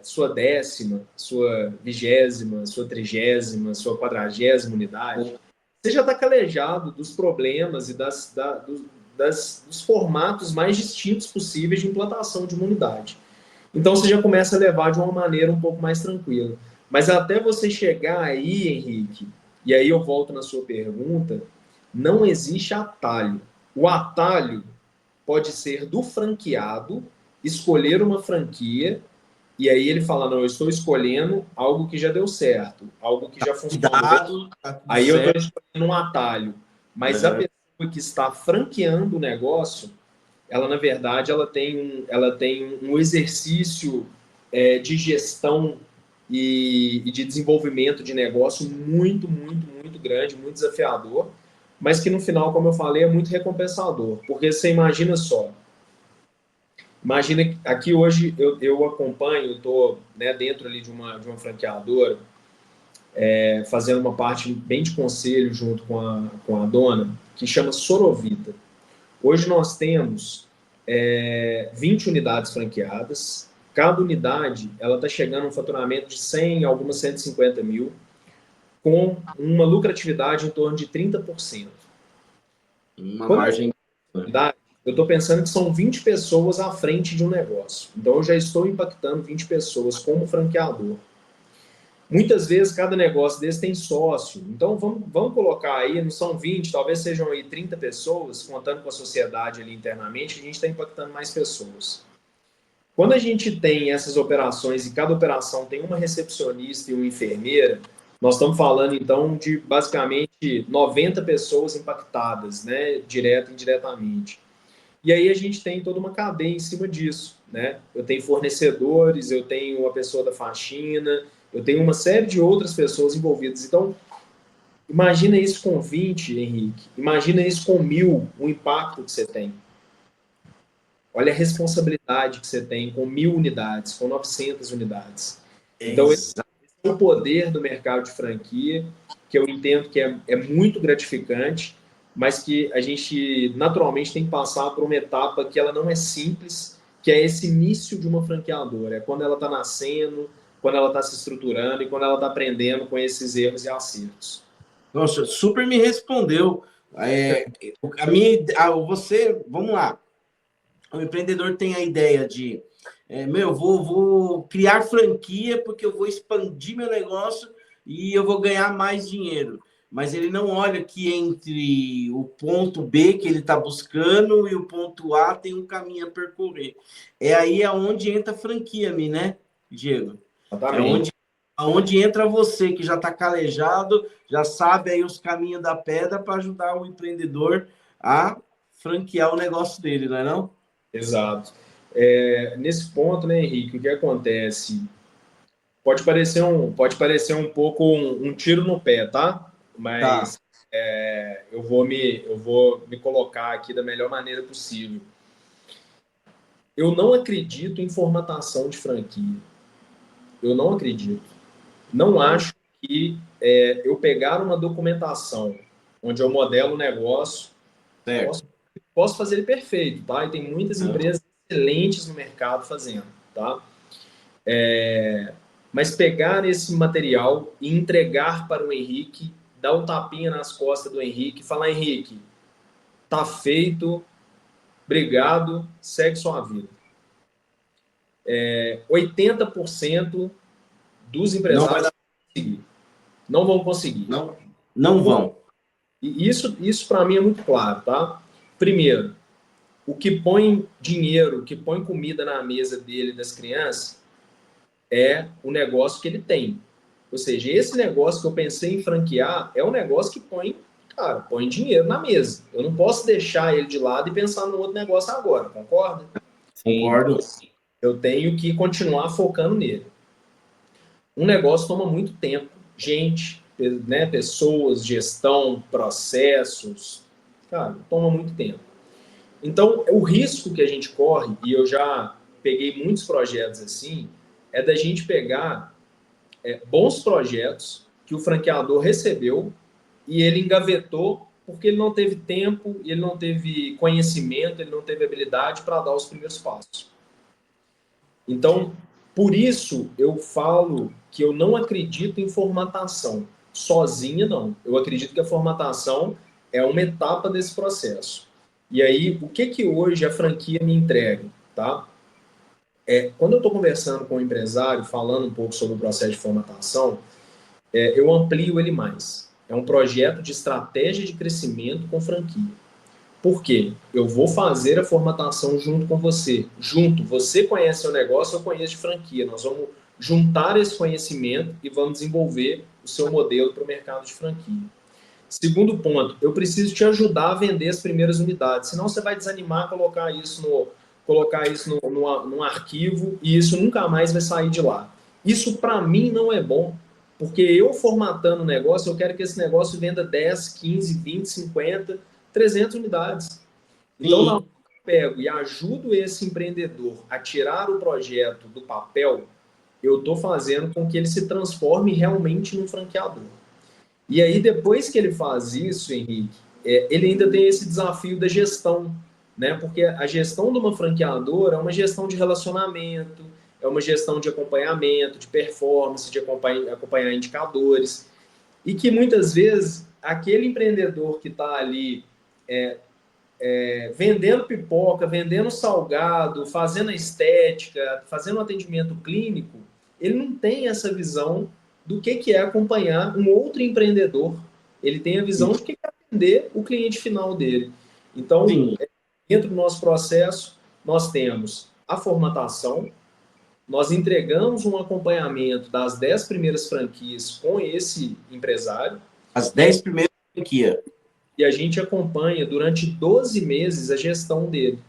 sua 10ª, sua 20ª, sua 30ª, sua 40ª unidade, você já está calejado dos problemas e dos formatos mais distintos possíveis de implantação de uma unidade. Então, você já começa a levar de uma maneira um pouco mais tranquila. Mas até você chegar aí, Henrique, e aí eu volto na sua pergunta, não existe atalho. O atalho pode ser do franqueado escolher uma franquia e aí ele fala, não, eu estou escolhendo algo que já deu certo, algo que já funcionou. Aí eu estou escolhendo um atalho. Mas a pessoa que está franqueando o negócio, ela, na verdade, ela tem um exercício de gestão e de desenvolvimento de negócio muito, muito, muito grande, muito desafiador, mas que no final, como eu falei, é muito recompensador. Porque você imagina só, imagina que aqui hoje eu acompanho, estou dentro ali de uma franqueadora, fazendo uma parte bem de conselho junto com a dona, que chama Sorovita. Hoje nós temos 20 unidades franqueadas. Cada unidade está chegando a um faturamento de 100, algumas 150 mil, com uma lucratividade em torno de 30%. Uma margem... Eu estou pensando que são 20 pessoas à frente de um negócio. Então, eu já estou impactando 20 pessoas como franqueador. Muitas vezes, cada negócio desse tem sócio. Então, vamos colocar aí, não são 20, talvez sejam aí 30 pessoas, contando com a sociedade ali internamente, a gente está impactando mais pessoas. Quando a gente tem essas operações e cada operação tem uma recepcionista e uma enfermeira, Nós estamos falando, então, de basicamente 90 pessoas impactadas, né, direto e indiretamente. E aí a gente tem toda uma cadeia em cima disso, né? Eu tenho fornecedores, eu tenho a pessoa da faxina, eu tenho uma série de outras pessoas envolvidas. Então, imagina isso com 20, Henrique. Imagina isso com 1.000, o impacto que você tem. Olha a responsabilidade que você tem com 1.000 unidades, com 900 unidades. Então, esse Exato. é o poder do mercado de franquia, que eu entendo que é muito gratificante, mas que a gente naturalmente tem que passar por uma etapa que ela não é simples, que é esse início de uma franqueadora. É quando ela está nascendo, quando ela está se estruturando e quando ela está aprendendo com esses erros e acertos. Nossa, super me respondeu. Vamos lá. O empreendedor tem a ideia de, vou criar franquia porque eu vou expandir meu negócio e eu vou ganhar mais dinheiro. Mas ele não olha que entre o ponto B que ele está buscando e o ponto A tem um caminho a percorrer. É aí aonde entra a franquia, né, Diego? É Exatamente. onde entra você que já está calejado, já sabe aí os caminhos da pedra para ajudar o empreendedor a franquear o negócio dele, não é não? Exato. Nesse ponto, né, Henrique, o que acontece? Pode parecer um pouco um tiro no pé, tá? Tá. Mas eu vou me colocar aqui da melhor maneira possível. Eu não acredito em formatação de franquia. Eu não acredito. Não acho que eu pegar uma documentação onde eu modelo o negócio, Certo. posso fazer ele perfeito, tá? E tem muitas empresas excelentes no mercado fazendo, tá? Mas pegar esse material e entregar para o Henrique, dar um tapinha nas costas do Henrique e falar: Henrique, tá feito, obrigado, segue sua vida. 80% dos Não vai empresários dar. não vão conseguir. Não, não vão. E isso para mim é muito claro, tá? Primeiro, o que põe dinheiro, o que põe comida na mesa dele, das crianças, é o negócio que ele tem. Ou seja, esse negócio que eu pensei em franquear é um negócio que põe dinheiro na mesa. Eu não posso deixar ele de lado e pensar no outro negócio agora, concorda? Sim. Concordo. Eu tenho que continuar focando nele. Um negócio toma muito tempo. Gente, né, pessoas, gestão, processos, cara, toma muito tempo. Então, o risco que a gente corre, e eu já peguei muitos projetos assim, é da gente pegar bons projetos que o franqueador recebeu e ele engavetou porque ele não teve tempo, ele não teve conhecimento, ele não teve habilidade para dar os primeiros passos. Então, por isso eu falo que eu não acredito em formatação. Sozinha, não. Eu acredito que a formatação é uma etapa desse processo. E aí, o que hoje a franquia me entrega? Tá? Quando eu estou conversando com o empresário, falando um pouco sobre o processo de formatação, eu amplio ele mais. É um projeto de estratégia de crescimento com franquia. Por quê? Eu vou fazer a formatação junto com você. Você conhece o negócio, eu conheço de franquia. Nós vamos juntar esse conhecimento e vamos desenvolver o seu modelo para o mercado de franquia. Segundo ponto, eu preciso te ajudar a vender as primeiras unidades, senão você vai desanimar a colocar isso num arquivo e isso nunca mais vai sair de lá. Isso para mim não é bom, porque eu formatando o negócio, eu quero que esse negócio venda 10, 15, 20, 50, 300 unidades. Então, na hora que eu pego e ajudo esse empreendedor a tirar o projeto do papel, eu estou fazendo com que ele se transforme realmente num franqueador. E aí, depois que ele faz isso, Henrique, ele ainda tem esse desafio da gestão, né? Porque a gestão de uma franqueadora é uma gestão de relacionamento, é uma gestão de acompanhamento, de performance, de acompanhar indicadores. E que muitas vezes aquele empreendedor que está ali vendendo pipoca, vendendo salgado, fazendo a estética, fazendo um atendimento clínico, ele não tem essa visão do que é acompanhar um outro empreendedor. Ele tem a visão de que é atender o cliente final dele. Então, Sim. dentro do nosso processo, nós temos a formatação, nós entregamos um acompanhamento das 10 primeiras franquias com esse empresário. As 10 primeiras franquias. E a gente acompanha durante 12 meses a gestão dele.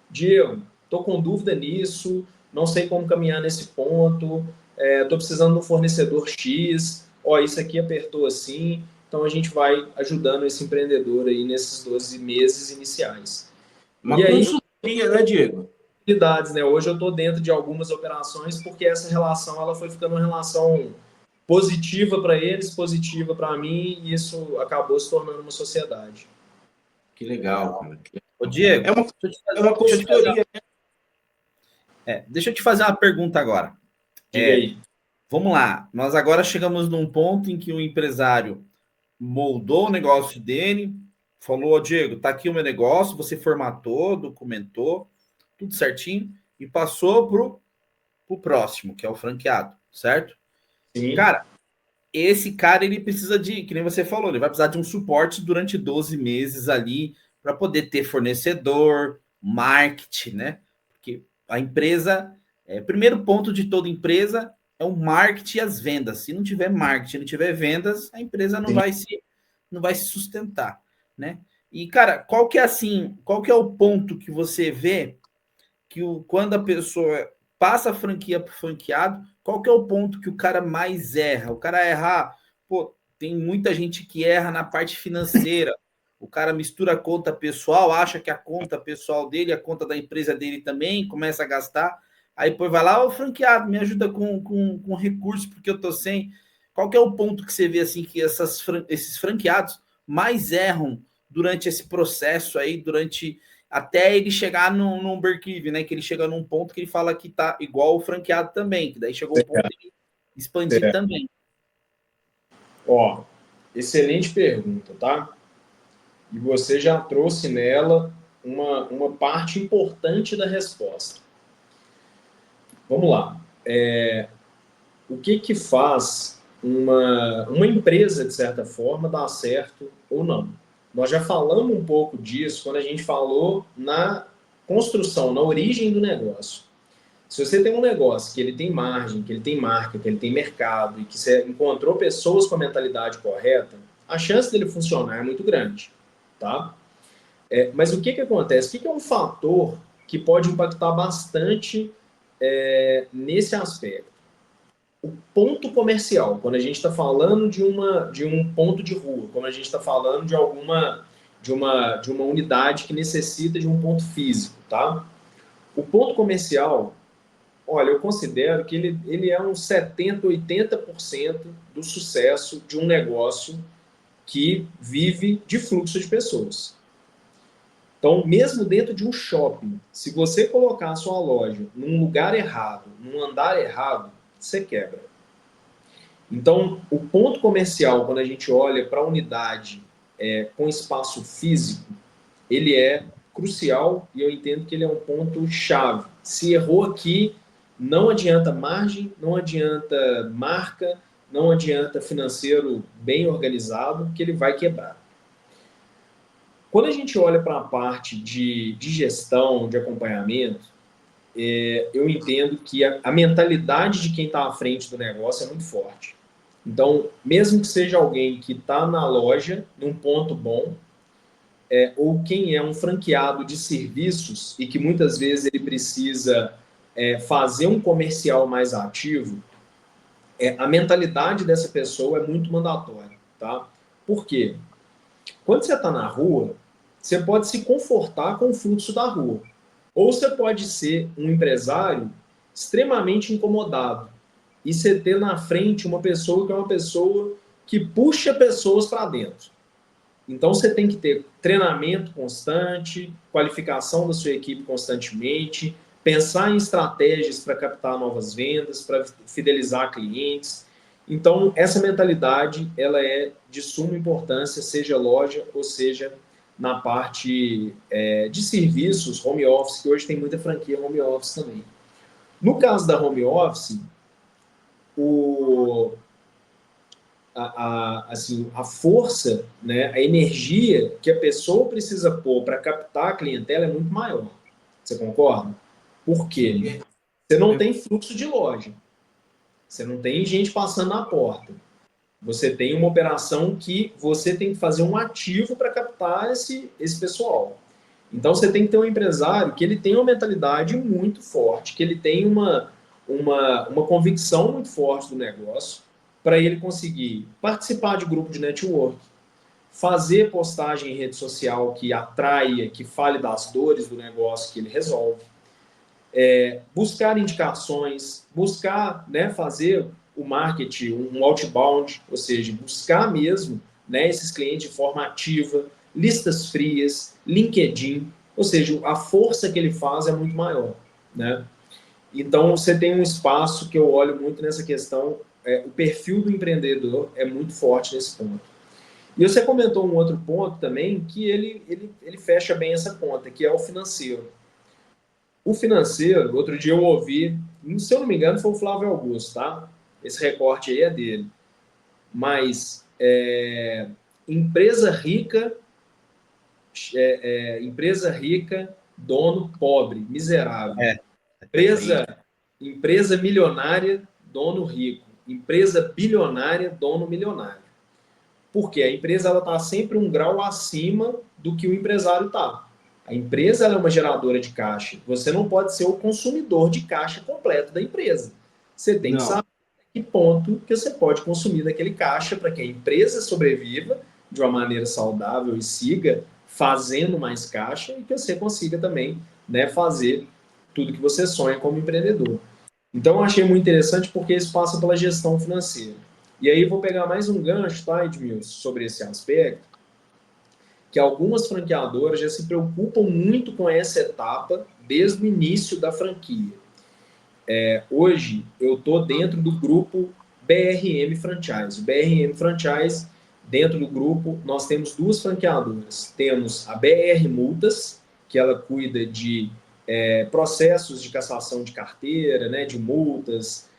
Diego, estou com dúvida nisso, não sei como caminhar nesse ponto, estou precisando de um fornecedor X, isso aqui apertou assim. Então, a gente vai ajudando esse empreendedor aí nesses 12 meses iniciais. Uma consultoria, né, Diego? Né? Hoje eu estou dentro de algumas operações porque essa relação ela foi ficando uma relação positiva para eles, positiva para mim, e isso acabou se tornando uma sociedade. Que legal, cara. Ô, Diego, é uma consultoria. Deixa eu te fazer uma pergunta agora. Diga aí. Vamos lá. Nós agora chegamos num ponto em que o empresário moldou o negócio dele, falou, Diego, tá aqui o meu negócio, você formatou, documentou, tudo certinho, e passou pro próximo, que é o franqueado, certo? Sim. Cara, esse cara, ele precisa de, que nem você falou, ele vai precisar de um suporte durante 12 meses ali, para poder ter fornecedor, marketing, né? Porque a empresa, primeiro ponto de toda empresa é o marketing e as vendas. Se não tiver marketing, não tiver vendas, a empresa não vai se sustentar, né? E, cara, qual que é o ponto que você vê que quando a pessoa passa a franquia para o franqueado, qual que é o ponto que o cara mais erra? O cara erra, tem muita gente que erra na parte financeira. O cara mistura a conta pessoal, acha que a conta pessoal dele, a conta da empresa dele também, começa a gastar. Aí depois vai lá, franqueado, me ajuda com recurso, porque eu tô sem. Qual que é o ponto que você vê assim que esses franqueados mais erram durante esse processo aí, até ele chegar num break-even, né? Que ele chega num ponto que ele fala que tá igual o franqueado também, que daí chegou o ponto de expandir também. Excelente pergunta, tá? E você já trouxe nela uma parte importante da resposta. Vamos lá. O que faz uma empresa, de certa forma, dar certo ou não? Nós já falamos um pouco disso quando a gente falou na construção, na origem do negócio. Se você tem um negócio que ele tem margem, que ele tem marca, que ele tem mercado e que você encontrou pessoas com a mentalidade correta, a chance dele funcionar é muito grande, tá? Mas o que acontece? O que é um fator que pode impactar bastante nesse aspecto? O ponto comercial, quando a gente está falando de um ponto de rua, quando a gente está falando de uma unidade que necessita de um ponto físico, tá? O ponto comercial, olha, eu considero que ele é uns 70%, 80% do sucesso de um negócio que vive de fluxo de pessoas. Então, mesmo dentro de um shopping, se você colocar a sua loja num lugar errado, num andar errado, você quebra. Então, o ponto comercial, quando a gente olha para a unidade com espaço físico, ele é crucial e eu entendo que ele é um ponto chave. Se errou aqui, não adianta margem, não adianta marca, não adianta financeiro bem organizado, que ele vai quebrar. Quando a gente olha para a parte de gestão, de acompanhamento, eu entendo que a mentalidade de quem está à frente do negócio é muito forte. Então, mesmo que seja alguém que está na loja, num ponto bom, ou quem é um franqueado de serviços e que muitas vezes ele precisa fazer um comercial mais ativo, a mentalidade dessa pessoa é muito mandatória, tá? Por quê? Quando você está na rua, você pode se confortar com o fluxo da rua. Ou você pode ser um empresário extremamente incomodado e você ter na frente uma pessoa que é uma pessoa que puxa pessoas para dentro. Então, você tem que ter treinamento constante, qualificação da sua equipe constantemente, pensar em estratégias para captar novas vendas, para fidelizar clientes. Então, essa mentalidade ela é de suma importância, seja loja ou seja na parte de serviços, home office, que hoje tem muita franquia home office também. No caso da home office, a força, né, a energia que a pessoa precisa pôr para captar a clientela é muito maior. Você concorda? Por quê? Você não tem fluxo de loja. Você não tem gente passando na porta. Você tem uma operação que você tem que fazer um ativo para captar esse pessoal. Então, você tem que ter um empresário que ele tenha uma mentalidade muito forte, que ele tenha uma convicção muito forte do negócio, para ele conseguir participar de grupo de network, fazer postagem em rede social que atraia, que fale das dores do negócio que ele resolve, buscar indicações, buscar, né, fazer o marketing, um outbound, ou seja, buscar mesmo, né, esses clientes de forma ativa, listas frias, LinkedIn, ou seja, a força que ele faz é muito maior, né? Então, você tem um espaço que eu olho muito nessa questão, o perfil do empreendedor é muito forte nesse ponto. E você comentou um outro ponto também, que ele fecha bem essa conta, que é o financeiro. O financeiro, outro dia eu ouvi, se eu não me engano, foi o Flávio Augusto, tá? Esse recorte aí é dele. Mas empresa rica, empresa rica, dono pobre, miserável. Empresa milionária, dono rico. Empresa bilionária, dono milionário. Porque a empresa está sempre um grau acima do que o empresário está. A empresa ela é uma geradora de caixa. Você não pode ser o consumidor de caixa completo da empresa. Você tem que saber que ponto que você pode consumir daquele caixa para que a empresa sobreviva de uma maneira saudável e siga fazendo mais caixa e que você consiga também, né, fazer tudo que você sonha como empreendedor. Então, eu achei muito interessante porque isso passa pela gestão financeira. E aí, vou pegar mais um gancho, tá, Edmilson, sobre esse aspecto, que algumas franqueadoras já se preocupam muito com essa etapa desde o início da franquia. Hoje, eu estou dentro do grupo BRM Franchise. O BRM Franchise, dentro do grupo, nós temos duas franqueadoras. Temos a BR Multas, que ela cuida de processos de cassação de carteira, né, de multas.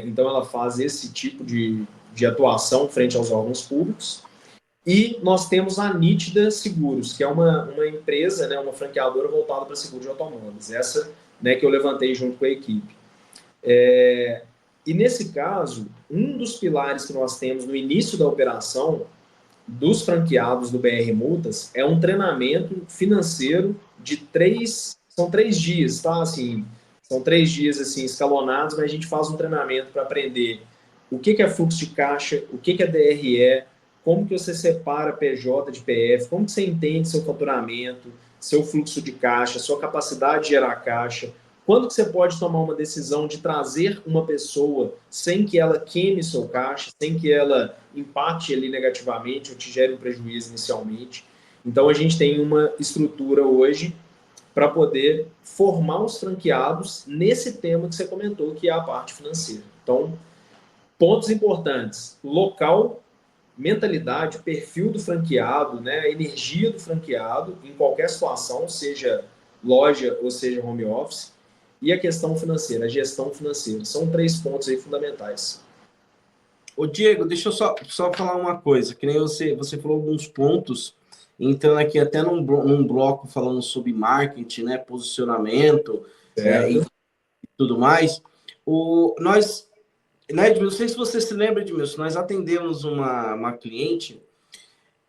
Então, ela faz esse tipo de atuação frente aos órgãos públicos. E nós temos a Nítida Seguros, que é uma empresa, né, uma franqueadora voltada para seguro de automóveis. Essa, né, que eu levantei junto com a equipe. E nesse caso, um dos pilares que nós temos no início da operação dos franqueados do BR Multas é um treinamento financeiro de são 3 dias, tá? Assim, são 3 dias assim, escalonados, mas a gente faz um treinamento para aprender o que é fluxo de caixa, o que é DRE, como que você separa PJ de PF, como que você entende seu faturamento, seu fluxo de caixa, sua capacidade de gerar caixa, quando que você pode tomar uma decisão de trazer uma pessoa sem que ela queime seu caixa, sem que ela impacte ali negativamente ou te gere um prejuízo inicialmente. Então, a gente tem uma estrutura hoje para poder formar os franqueados nesse tema que você comentou, que é a parte financeira. Então, pontos importantes: local, mentalidade, perfil do franqueado, né, a energia do franqueado em qualquer situação, seja loja ou seja home office, e a questão financeira, a gestão financeira. São 3 pontos aí fundamentais. Ô, Diego, deixa eu só falar uma coisa, que nem você falou alguns pontos, entrando aqui até num bloco falando sobre marketing, né, posicionamento, e tudo mais. Nós, né, Edmilson, não sei se você se lembra, Edmilson, nós atendemos uma cliente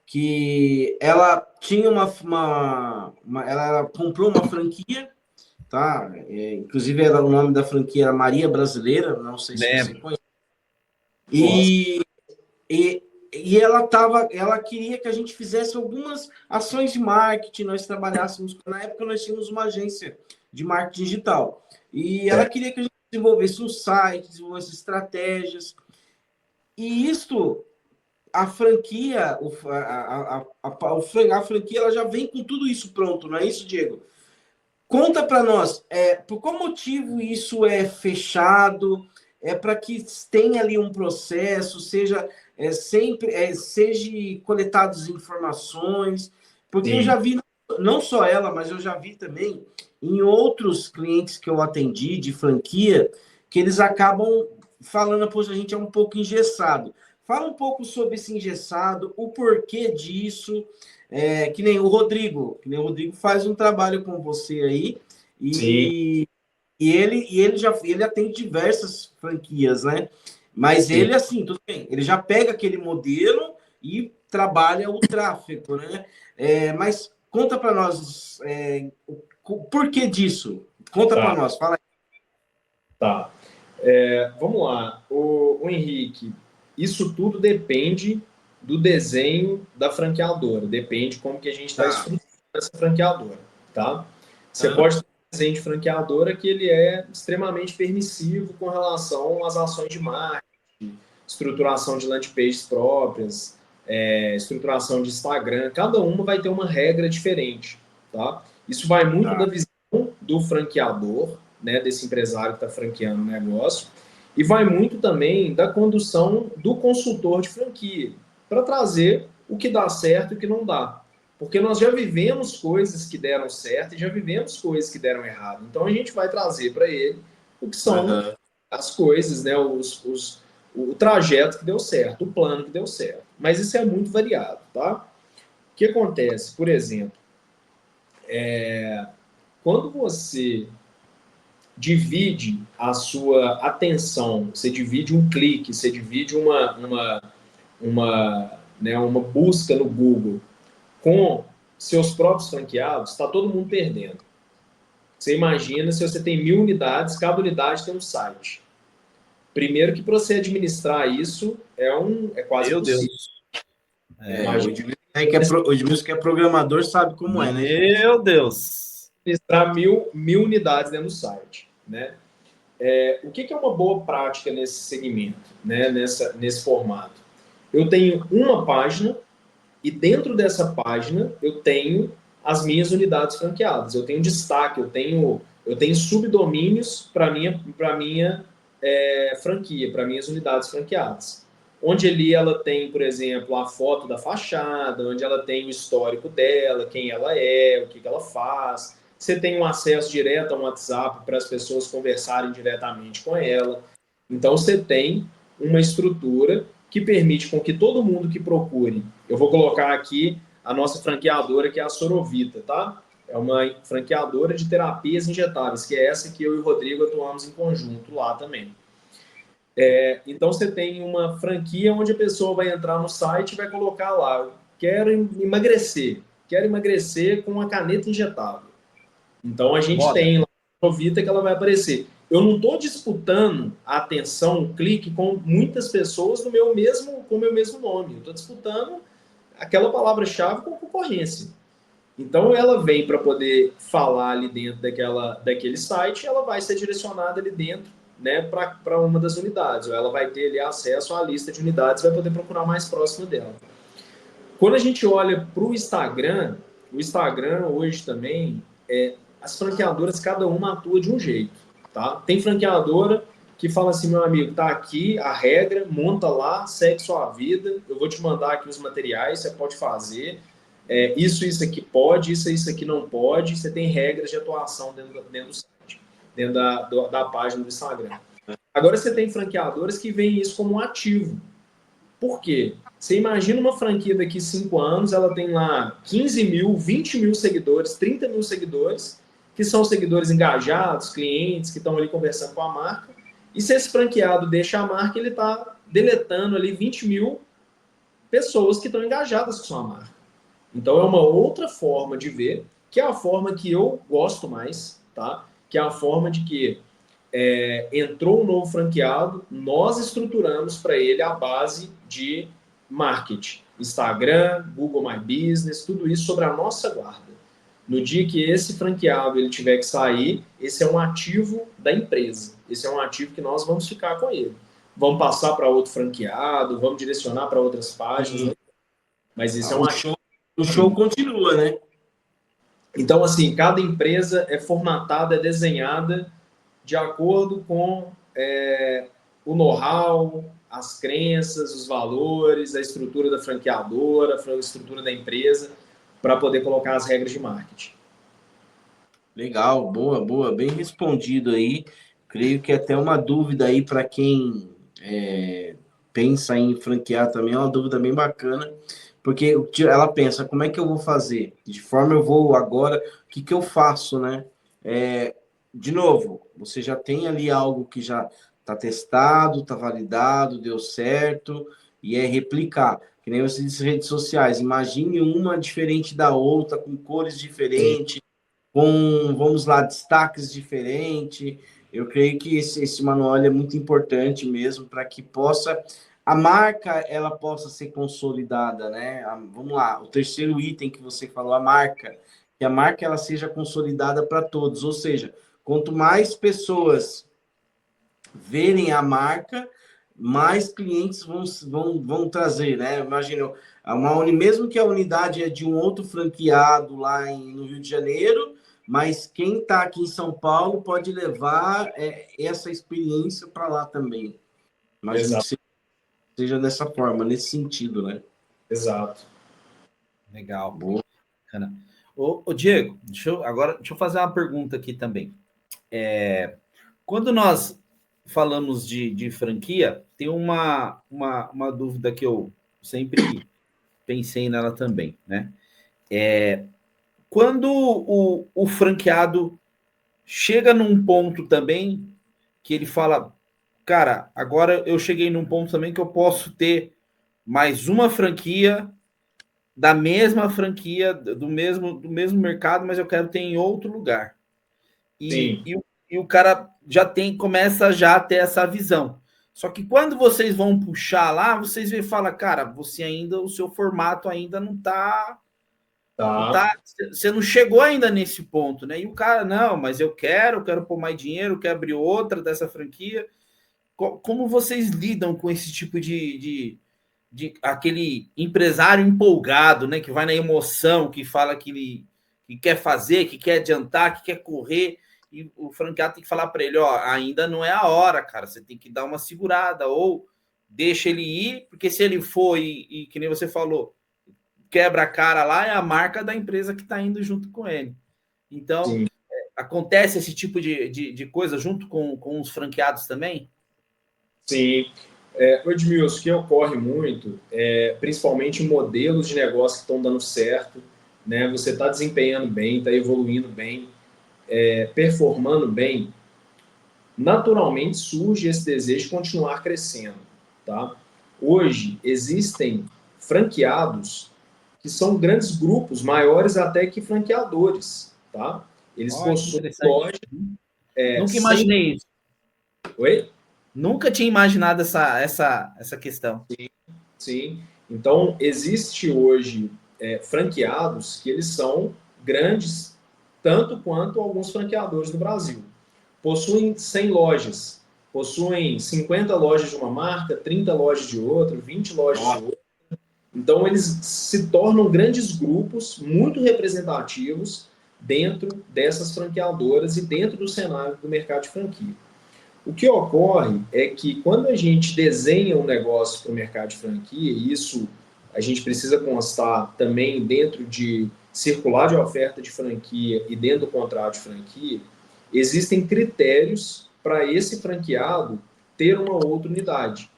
que ela tinha ela comprou uma franquia, tá? Inclusive o nome da franquia era Maria Brasileira, não sei se você conhece. E ela queria que a gente fizesse algumas ações de marketing, nós trabalhássemos, na época nós tínhamos uma agência de marketing digital, e ela queria que a gente desenvolvesse um site, desenvolvesse estratégias, e isto, a franquia, a franquia ela já vem com tudo isso pronto, não é isso, Diego? Conta para nós, por qual motivo isso é fechado? É para que tenha ali um processo, seja coletadas informações, porque eu já vi, não só ela, mas eu já vi também em outros clientes que eu atendi de franquia, que eles acabam falando, poxa, a gente é um pouco engessado. Fala um pouco sobre esse engessado, o porquê disso, que nem o Rodrigo faz um trabalho com você aí, e ele atende diversas franquias, né? Mas Sim. ele, assim, tudo bem, ele já pega aquele modelo e trabalha o tráfego, né? Mas conta para nós, o porquê disso? Conta para Tá, nós, fala aí. tá. Vamos lá, o Henrique, isso tudo depende do desenho da franqueadora, depende como que a gente está Tá. estruturando essa franqueadora, tá? Você Aham. pode ter um desenho de franqueadora que ele é extremamente permissivo com relação às ações de marketing, estruturação de landing pages próprias, estruturação de Instagram, cada uma vai ter uma regra diferente, tá? Isso vai muito da Tá. visão do franqueador, né, desse empresário que está franqueando o negócio, e vai muito também da condução do consultor de franquia, para trazer o que dá certo e o que não dá. Porque nós já vivemos coisas que deram certo e já vivemos coisas que deram errado. Então a gente vai trazer para ele o que são Aham. as coisas, né, o trajeto que deu certo, o plano que deu certo. Mas isso é muito variado, tá? O que acontece, por exemplo, quando você divide a sua atenção, você divide um clique, você divide uma busca no Google com seus próprios franqueados, está todo mundo perdendo. Você imagina se você tem 1.000 unidades, cada unidade tem um site. Primeiro que para você administrar isso é quase Meu impossível. Deus. O Imagina Edmilson que é programador sabe como é, né? Meu Deus. administrar mil unidades dentro do site, né? O que é uma boa prática nesse segmento, né? Nesse formato? Eu tenho uma página e dentro dessa página eu tenho as minhas unidades franqueadas. Eu tenho destaque, eu tenho subdomínios para minha franquia, para minhas unidades franqueadas. Onde ali ela tem, por exemplo, a foto da fachada, onde ela tem o histórico dela, quem ela é, o que ela faz. Você tem um acesso direto a um WhatsApp para as pessoas conversarem diretamente com ela. Então você tem uma estrutura que permite com que todo mundo que procure, eu vou colocar aqui a nossa franqueadora, que é a Sorovita, tá? É uma franqueadora de terapias injetáveis, que é essa que eu e o Rodrigo atuamos em conjunto lá também. Então você tem uma franquia onde a pessoa vai entrar no site e vai colocar lá, quero emagrecer com uma caneta injetável. Então a gente Moda. tem lá a Sorovita que ela vai aparecer. Eu não estou disputando a atenção, o clique com muitas pessoas com o meu mesmo nome. Eu estou disputando aquela palavra-chave com concorrência. Então ela vem para poder falar ali dentro daquele site, ela vai ser direcionada ali dentro, né, para uma das unidades, ou ela vai ter ali acesso à lista de unidades e vai poder procurar mais próximo dela. Quando a gente olha para o Instagram hoje também, as franqueadoras, cada uma atua de um jeito, tá? Tem franqueadora que fala assim, meu amigo, tá aqui a regra, monta lá, segue sua vida, eu vou te mandar aqui os materiais, você pode fazer, isso aqui pode, isso aqui não pode, você tem regras de atuação dentro do site, dentro da página do Instagram. Agora você tem franqueadoras que veem isso como um ativo. Por quê? Você imagina uma franquia daqui 5 anos, ela tem lá 15 mil, 20 mil seguidores, 30 mil seguidores, que são seguidores engajados, clientes que estão ali conversando com a marca, e se esse franqueado deixa a marca, ele está deletando ali 20 mil pessoas que estão engajadas com sua marca. Então é uma outra forma de ver, que é a forma que eu gosto mais, tá? Que é a forma de que entrou um novo franqueado, nós estruturamos para ele a base de marketing, Instagram, Google My Business, tudo isso sobre a nossa guarda. No dia que esse franqueado ele tiver que sair, esse é um ativo da empresa, esse é um ativo que nós vamos ficar com ele. Vamos passar para outro franqueado, vamos direcionar para outras páginas, né? Mas esse é um ativo. O show continua, né? Então, assim, cada empresa é formatada, é desenhada de acordo com o know-how, as crenças, os valores, a estrutura da franqueadora, a estrutura da empresa, para poder colocar as regras de marketing. Legal, boa, boa, bem respondido aí. Creio que até uma dúvida aí para quem pensa em franquear também, é uma dúvida bem bacana, porque ela pensa, como é que eu vou fazer? De que forma eu vou agora? O que eu faço, né? de novo, você já tem ali algo que já está testado, está validado, deu certo, e é replicar. Que nem você disse, redes sociais. Imagine uma diferente da outra, com cores diferentes, com, vamos lá, destaques diferentes. Eu creio que esse manual é muito importante mesmo para que a marca ela possa ser consolidada, né? Vamos lá, o terceiro item que você falou, a marca, que a marca ela seja consolidada para todos, ou seja, quanto mais pessoas verem a marca, mais clientes vão trazer, né? Imagina, mesmo que a unidade é de um outro franqueado lá no Rio de Janeiro, mas quem está aqui em São Paulo pode levar essa experiência para lá também. Imagino que seja dessa forma, nesse sentido, né? Exato. Legal. Boa. Ô, Diego, deixa eu fazer uma pergunta aqui também. Quando nós falamos de franquia, tem uma dúvida que eu sempre pensei nela também, né? Quando o franqueado chega num ponto também que ele fala, cara, agora eu cheguei num ponto também que eu posso ter mais uma franquia da mesma franquia, do mesmo mercado, mas eu quero ter em outro lugar. E o cara começa já a ter essa visão. Só que quando vocês vão puxar lá, vocês vê e falam, cara, o seu formato ainda não tá. Você não chegou ainda nesse ponto, né? E o cara, não, mas eu quero pôr mais dinheiro, quero abrir outra dessa franquia. Como vocês lidam com esse tipo de aquele empresário empolgado, né? Que vai na emoção, que fala que quer fazer, que quer adiantar, que quer correr, e o franqueado tem que falar para ele, ó, ainda não é a hora, cara, você tem que dar uma segurada, ou deixa ele ir, porque se ele for e que nem você falou, quebra a cara lá, é a marca da empresa que está indo junto com ele. Então, acontece esse tipo de coisa junto com os franqueados também? Sim. Edmilson, o que ocorre muito, principalmente em modelos de negócio que estão dando certo, né? Você está desempenhando bem, está evoluindo bem, performando bem, naturalmente surge esse desejo de continuar crescendo, tá? Hoje, existem franqueados que são grandes grupos, maiores até que franqueadores, tá? Eles possuem loja... Nunca imaginei isso. Oi? Nunca tinha imaginado essa questão. Sim. Então, existe hoje franqueados que eles são grandes, tanto quanto alguns franqueadores do Brasil. Possuem 100 lojas, possuem 50 lojas de uma marca, 30 lojas de outra, 20 lojas de outra. Então, eles se tornam grandes grupos, muito representativos, dentro dessas franqueadoras e dentro do cenário do mercado de franquia. O que ocorre é que quando a gente desenha um negócio para o mercado de franquia, e isso a gente precisa constar também dentro de circular de oferta de franquia e dentro do contrato de franquia, existem critérios para esse franqueado ter uma outra unidade.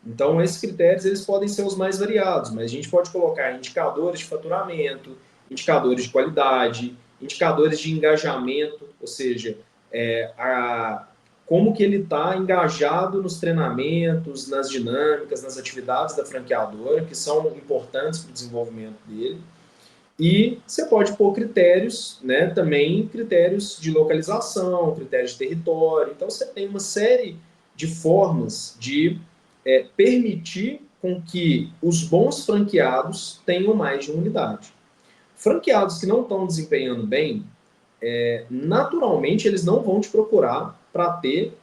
Então, esses critérios eles podem ser os mais variados, mas a gente pode colocar indicadores de faturamento, indicadores de qualidade, indicadores de engajamento, ou seja, como que ele está engajado nos treinamentos, nas dinâmicas, nas atividades da franqueadora, que são importantes para o desenvolvimento dele. E você pode pôr critérios, né, também critérios de localização, critérios de território. Então, você tem uma série de formas de permitir com que os bons franqueados tenham mais de uma unidade. Franqueados que não estão desempenhando bem, naturalmente eles não vão te procurar para ter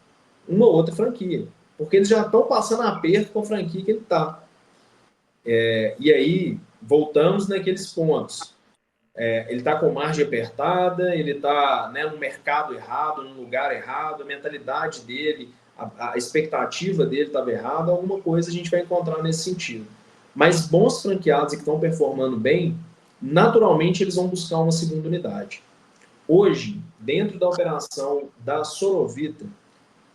uma outra franquia, porque eles já estão passando aperto com a franquia que ele está. E aí, voltamos naqueles pontos. Ele está com margem apertada, ele está, né, no mercado errado, no lugar errado, a mentalidade dele, a expectativa dele estava errada, alguma coisa a gente vai encontrar nesse sentido. Mas bons franqueados que estão performando bem, naturalmente eles vão buscar uma segunda unidade. Hoje, dentro da operação da Solovita,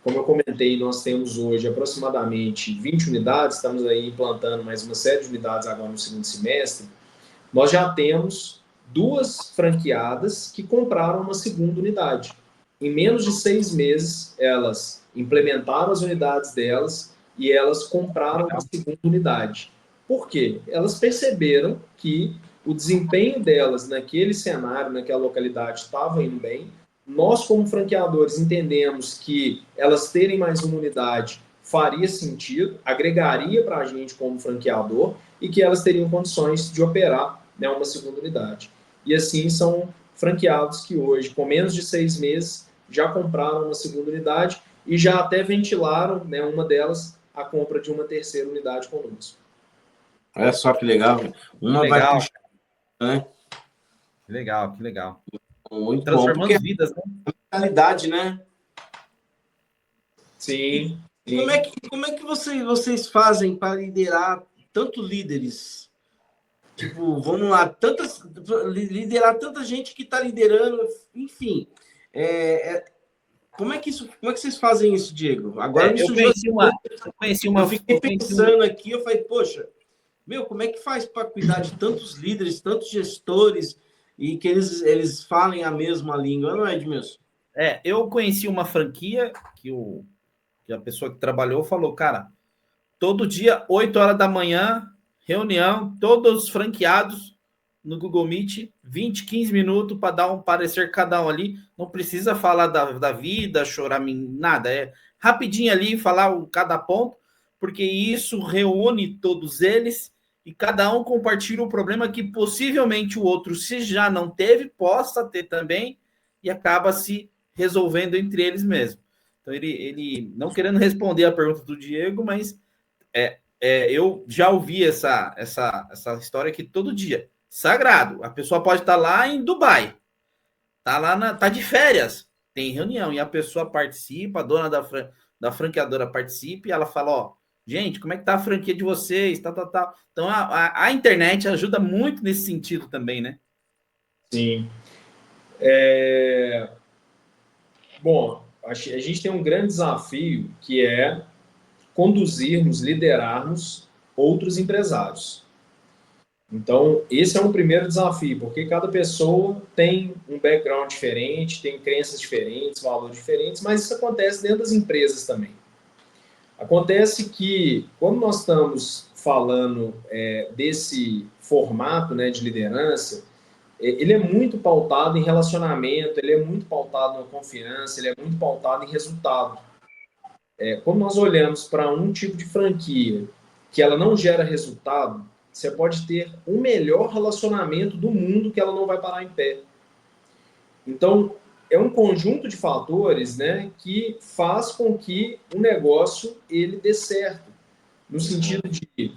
como eu comentei, nós temos hoje aproximadamente 20 unidades, estamos aí implantando mais uma série de unidades agora no segundo semestre. Nós já temos 2 franqueadas que compraram uma segunda unidade. em menos de 6 meses, elas implementaram as unidades delas e elas compraram a segunda unidade. Por quê? Elas perceberam que o desempenho delas naquele cenário, naquela localidade, estava indo bem. Nós, como franqueadores, entendemos que elas terem mais uma unidade faria sentido, agregaria para a gente como franqueador e que elas teriam condições de operar, né, uma segunda unidade. E assim são franqueados que hoje, com menos de 6 meses, já compraram uma segunda unidade e já até ventilaram, né, uma delas, a compra de uma terceira unidade conosco. Olha só que legal. Uma legal. vai puxar, né? Que legal, que legal. Muito Transformando bom. vidas, né? Realidade, né? Sim. E como é que vocês fazem para liderar tantos líderes? Tipo, vamos lá, liderar tanta gente que está liderando, enfim. Como é que vocês fazem isso, Diego? Agora me surgiu eu fiquei pensando aqui, eu falei, poxa, como é que faz para cuidar de tantos líderes, tantos gestores e que eles falem a mesma língua, não é, Edmilson? Eu conheci uma franquia que a pessoa que trabalhou falou, cara, todo dia, 8 horas da manhã, reunião, todos os franqueados no Google Meet, 20, 15 minutos para dar um parecer cada um ali. Não precisa falar da vida, chorar, nada. É rapidinho ali, falar cada ponto, porque isso reúne todos eles e cada um compartilha o problema que possivelmente o outro, se já não teve, possa ter também e acaba se resolvendo entre eles mesmos. Então, ele não querendo responder a pergunta do Diego, mas eu já ouvi essa história aqui todo dia. Sagrado. A pessoa pode estar lá em Dubai, tá de férias, tem reunião e a pessoa participa, a dona da franqueadora participa e ela fala, ó, gente, como é que tá a franquia de vocês, tal. Então a internet ajuda muito nesse sentido também, né? Sim. Bom, a gente tem um grande desafio que é conduzirmos, liderarmos outros empresários. Então, esse é um primeiro desafio, porque cada pessoa tem um background diferente, tem crenças diferentes, valores diferentes, mas isso acontece dentro das empresas também. Acontece que, quando nós estamos falando desse formato, né, de liderança, ele é muito pautado em relacionamento, ele é muito pautado na confiança, ele é muito pautado em resultado. Quando nós olhamos para um tipo de franquia que ela não gera resultado, você pode ter o melhor relacionamento do mundo que ela não vai parar em pé. Então, é um conjunto de fatores, né, que faz com que o negócio ele dê certo. No sentido de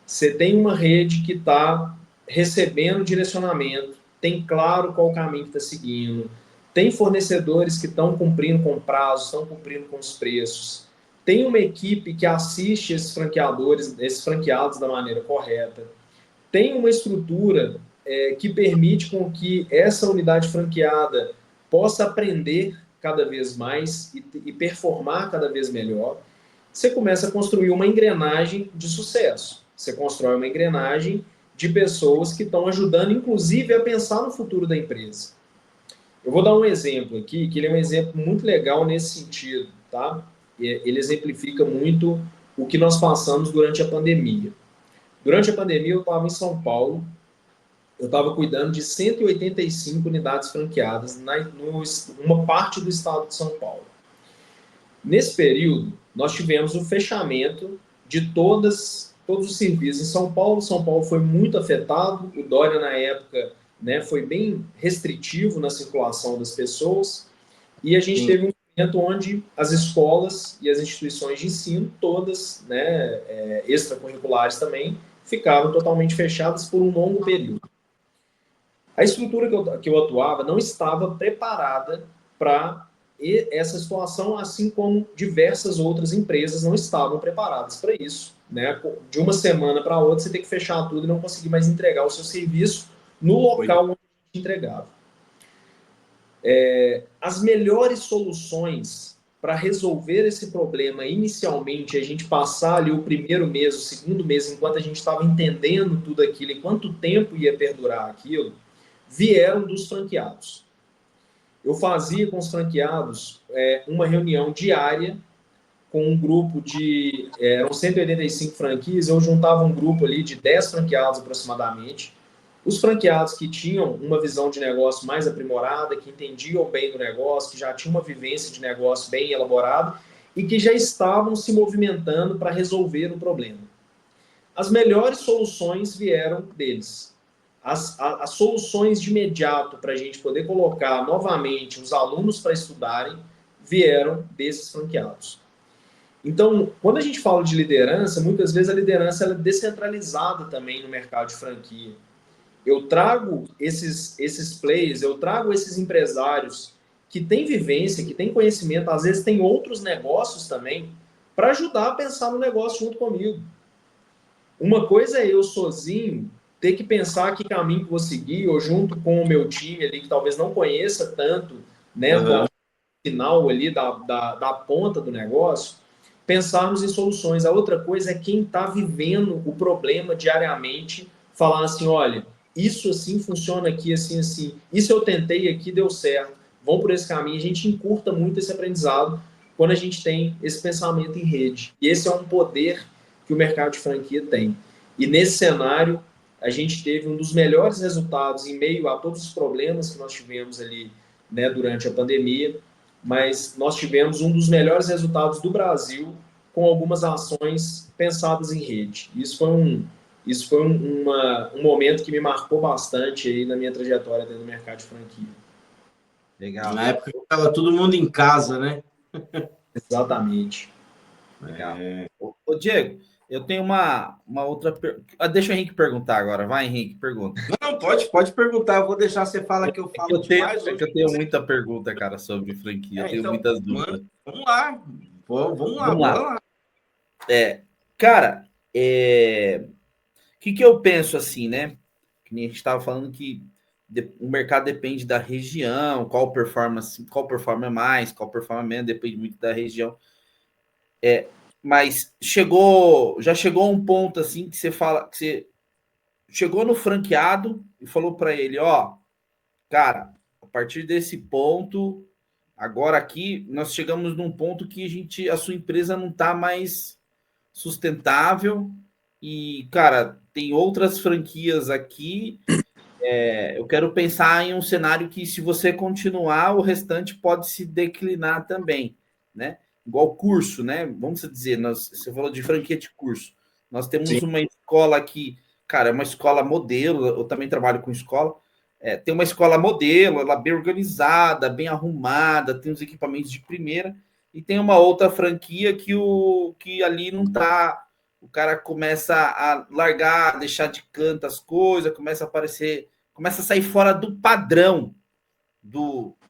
você tem uma rede que está recebendo direcionamento, tem claro qual o caminho que está seguindo, tem fornecedores que estão cumprindo com prazos, estão cumprindo com os preços, tem uma equipe que assiste esses franqueadores, esses franqueados da maneira correta, tem uma estrutura que permite com que essa unidade franqueada possa aprender cada vez mais e performar cada vez melhor. Você começa a construir uma engrenagem de sucesso. Você constrói uma engrenagem de pessoas que estão ajudando, inclusive, a pensar no futuro da empresa. Eu vou dar um exemplo aqui, que ele é um exemplo muito legal nesse sentido, tá? Ele exemplifica muito o que nós passamos durante a pandemia. Durante a pandemia, eu estava em São Paulo, eu estava cuidando de 185 unidades franqueadas numa parte do estado de São Paulo. Nesse período, nós tivemos o fechamento de todos os serviços em São Paulo. São Paulo foi muito afetado, o Dória, na época, né, foi bem restritivo na circulação das pessoas, e a gente teve um momento onde as escolas e as instituições de ensino, todas, né, extracurriculares também, ficaram totalmente fechadas por um longo período. A estrutura que eu atuava não estava preparada para essa situação, assim como diversas outras empresas não estavam preparadas para isso. Né? De uma semana para outra, você tem que fechar tudo e não conseguir mais entregar o seu serviço no local onde você entregava. As melhores soluções para resolver esse problema inicialmente, a gente passar ali o primeiro mês, o segundo mês, enquanto a gente estava entendendo tudo aquilo e quanto tempo ia perdurar aquilo, vieram dos franqueados. eu fazia com os franqueados uma reunião diária com um grupo de... eram 185 franquias, eu juntava um grupo ali de 10 franqueados aproximadamente. Os franqueados que tinham uma visão de negócio mais aprimorada, que entendiam bem do negócio, que já tinham uma vivência de negócio bem elaborada e que já estavam se movimentando para resolver o problema. As melhores soluções vieram deles. As soluções de imediato para a gente poder colocar novamente os alunos para estudarem vieram desses franqueados. Então, quando a gente fala de liderança, muitas vezes a liderança ela é descentralizada também no mercado de franquia. Eu trago esses players, eu trago esses empresários que têm vivência, que têm conhecimento, às vezes têm outros negócios também, para ajudar a pensar no negócio junto comigo. Uma coisa é eu sozinho ter que pensar que caminho que vou seguir, ou junto com o meu time ali, que talvez não conheça tanto, né, do final ali da ponta do negócio, pensarmos em soluções. A outra coisa é quem está vivendo o problema diariamente, falar assim, olha, isso assim funciona aqui, assim, assim. Isso eu tentei aqui, deu certo. Vamos por esse caminho. A gente encurta muito esse aprendizado quando a gente tem esse pensamento em rede. E esse é um poder que o mercado de franquia tem. E nesse cenário, a gente teve um dos melhores resultados em meio a todos os problemas que nós tivemos ali, né, durante a pandemia, mas nós tivemos um dos melhores resultados do Brasil com algumas ações pensadas em rede. Isso foi um momento que me marcou bastante aí na minha trajetória dentro do mercado de franquia. Legal. Na época que estava todo mundo em casa, né? Exatamente. Legal. Ô, Diego, eu tenho uma outra pergunta. Deixa o Henrique perguntar agora. Vai, Henrique, pergunta. Não, pode perguntar. Eu vou deixar você falar que eu falo demais. Eu tenho muita pergunta, cara, sobre franquia. Eu tenho então, muitas dúvidas. Vamos lá. Vamos lá. Bora lá. Cara, o que eu penso assim, né? Que nem a gente estava falando que o mercado depende da região, qual performance mais, qual performa menos, depende muito da região. Mas já chegou um ponto assim que você fala, que você chegou no franqueado e falou para ele, ó, cara, a partir desse ponto, agora aqui nós chegamos num ponto que a sua empresa não está mais sustentável e, cara, tem outras franquias aqui. Eu quero pensar em um cenário que, se você continuar, o restante pode se declinar também, né? Igual curso, né? Vamos dizer, você falou de franquia de curso. Nós temos uma escola aqui, cara, é uma escola modelo, eu também trabalho com escola. Tem uma escola modelo, ela é bem organizada, bem arrumada, tem os equipamentos de primeira, e tem uma outra franquia que ali não tá. O cara começa a largar, deixar de canto as coisas, começa a sair fora do padrão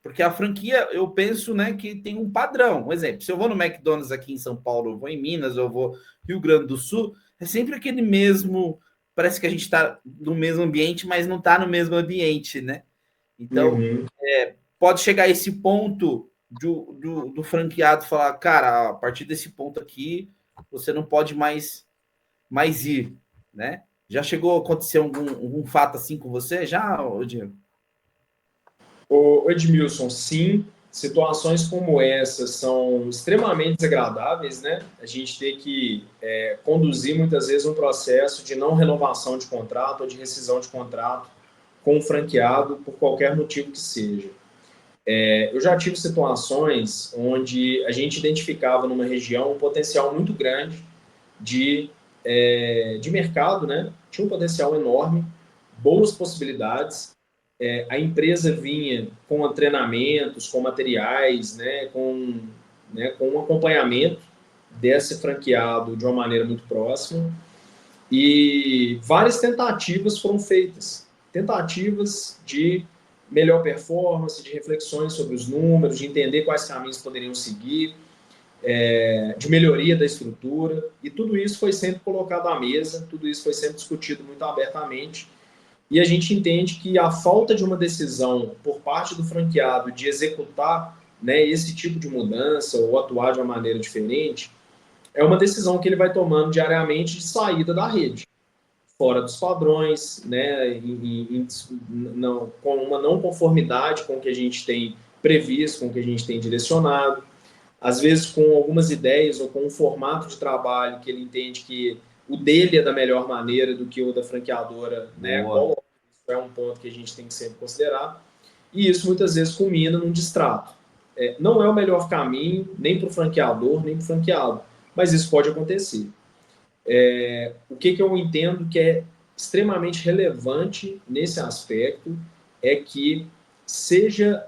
porque a franquia, eu penso, né, que tem um padrão. Um exemplo, se eu vou no McDonald's aqui em São Paulo, eu vou em Minas, eu vou Rio Grande do Sul, é sempre aquele mesmo, parece que a gente está no mesmo ambiente, mas não está no mesmo ambiente, né? Então, pode chegar a esse ponto do franqueado falar, cara, a partir desse ponto aqui, você não pode mais ir, né? Já chegou a acontecer algum fato assim com você? Já, Diego? O Edmilson, sim, situações como essa são extremamente desagradáveis, né? A gente tem que conduzir muitas vezes um processo de não renovação de contrato ou de rescisão de contrato com o franqueado por qualquer motivo que seja. Eu já tive situações onde a gente identificava numa região um potencial muito grande de mercado, né? Tinha um potencial enorme, boas possibilidades. A empresa vinha com treinamentos, com materiais, né, com um acompanhamento desse franqueado de uma maneira muito próxima. E várias tentativas foram feitas. Tentativas de melhor performance, de reflexões sobre os números, de entender quais caminhos poderiam seguir, de melhoria da estrutura. E tudo isso foi sempre colocado à mesa, tudo isso foi sempre discutido muito abertamente. E a gente entende que a falta de uma decisão por parte do franqueado de executar, né, esse tipo de mudança ou atuar de uma maneira diferente é uma decisão que ele vai tomando diariamente de saída da rede, fora dos padrões, né, com uma não conformidade com o que a gente tem previsto, com o que a gente tem direcionado, às vezes com algumas ideias ou com um formato de trabalho que ele entende que o dele é da melhor maneira do que o da franqueadora, né? Isso é um ponto que a gente tem que sempre considerar. E isso muitas vezes culmina num distrato. Não é o melhor caminho, nem para o franqueador, nem para o franqueado, mas isso pode acontecer. O que eu entendo que é extremamente relevante nesse aspecto é que seja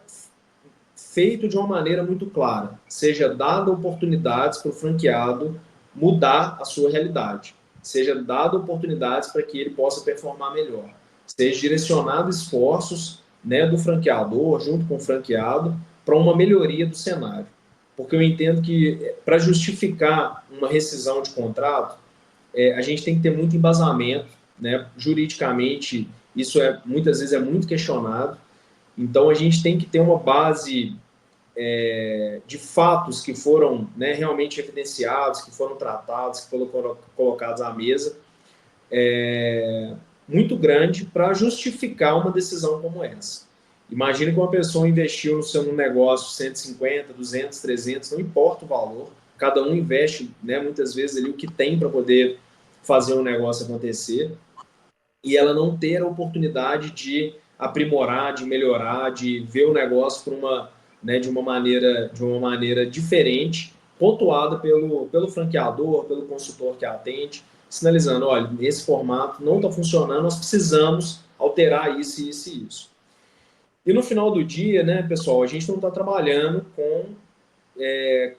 feito de uma maneira muito clara, seja dada oportunidades para o franqueado mudar a sua realidade, seja dada oportunidades para que ele possa performar melhor, seja direcionado esforços, né, do franqueador junto com o franqueado para uma melhoria do cenário. Porque eu entendo que para justificar uma rescisão de contrato, a gente tem que ter muito embasamento, né? Juridicamente, isso muitas vezes é muito questionado. Então, a gente tem que ter uma base de fatos que foram, né, realmente evidenciados, que foram tratados, que foram colocados à mesa, muito grande para justificar uma decisão como essa. Imagina que uma pessoa investiu no seu negócio 150, 200, 300, não importa o valor, cada um investe, né, muitas vezes ali o que tem para poder fazer um negócio acontecer, e ela não ter a oportunidade de aprimorar, de melhorar, de ver o negócio por uma, né, de uma maneira diferente, pontuada pelo franqueador, pelo consultor que atende, sinalizando, olha, esse formato não está funcionando, nós precisamos alterar isso, isso e isso. E no final do dia, né, pessoal, a gente não está trabalhando com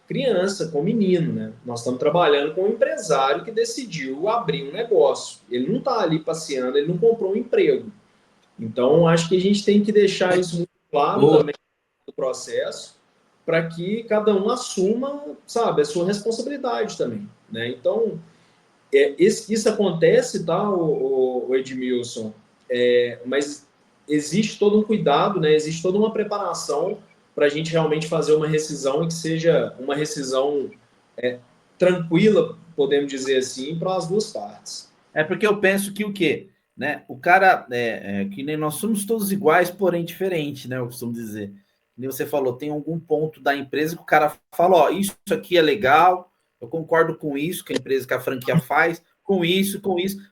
criança, com menino, né? Nós estamos trabalhando com um empresário que decidiu abrir um negócio. Ele não está ali passeando, ele não comprou um emprego. Então, acho que a gente tem que deixar isso muito claro também no processo, para que cada um assuma, sabe, a sua responsabilidade também, né? Então, isso acontece, tá, o Edmilson, mas existe todo um cuidado, né? Existe toda uma preparação para a gente realmente fazer uma rescisão e que seja uma rescisão tranquila, podemos dizer assim, para as duas partes. Porque eu penso que o quê? Né? O cara, que nem nós somos todos iguais, porém diferentes, né? Eu costumo dizer. E você falou, tem algum ponto da empresa que o cara fala, ó, isso aqui é legal, eu concordo com isso que a empresa, que a franquia faz, com isso,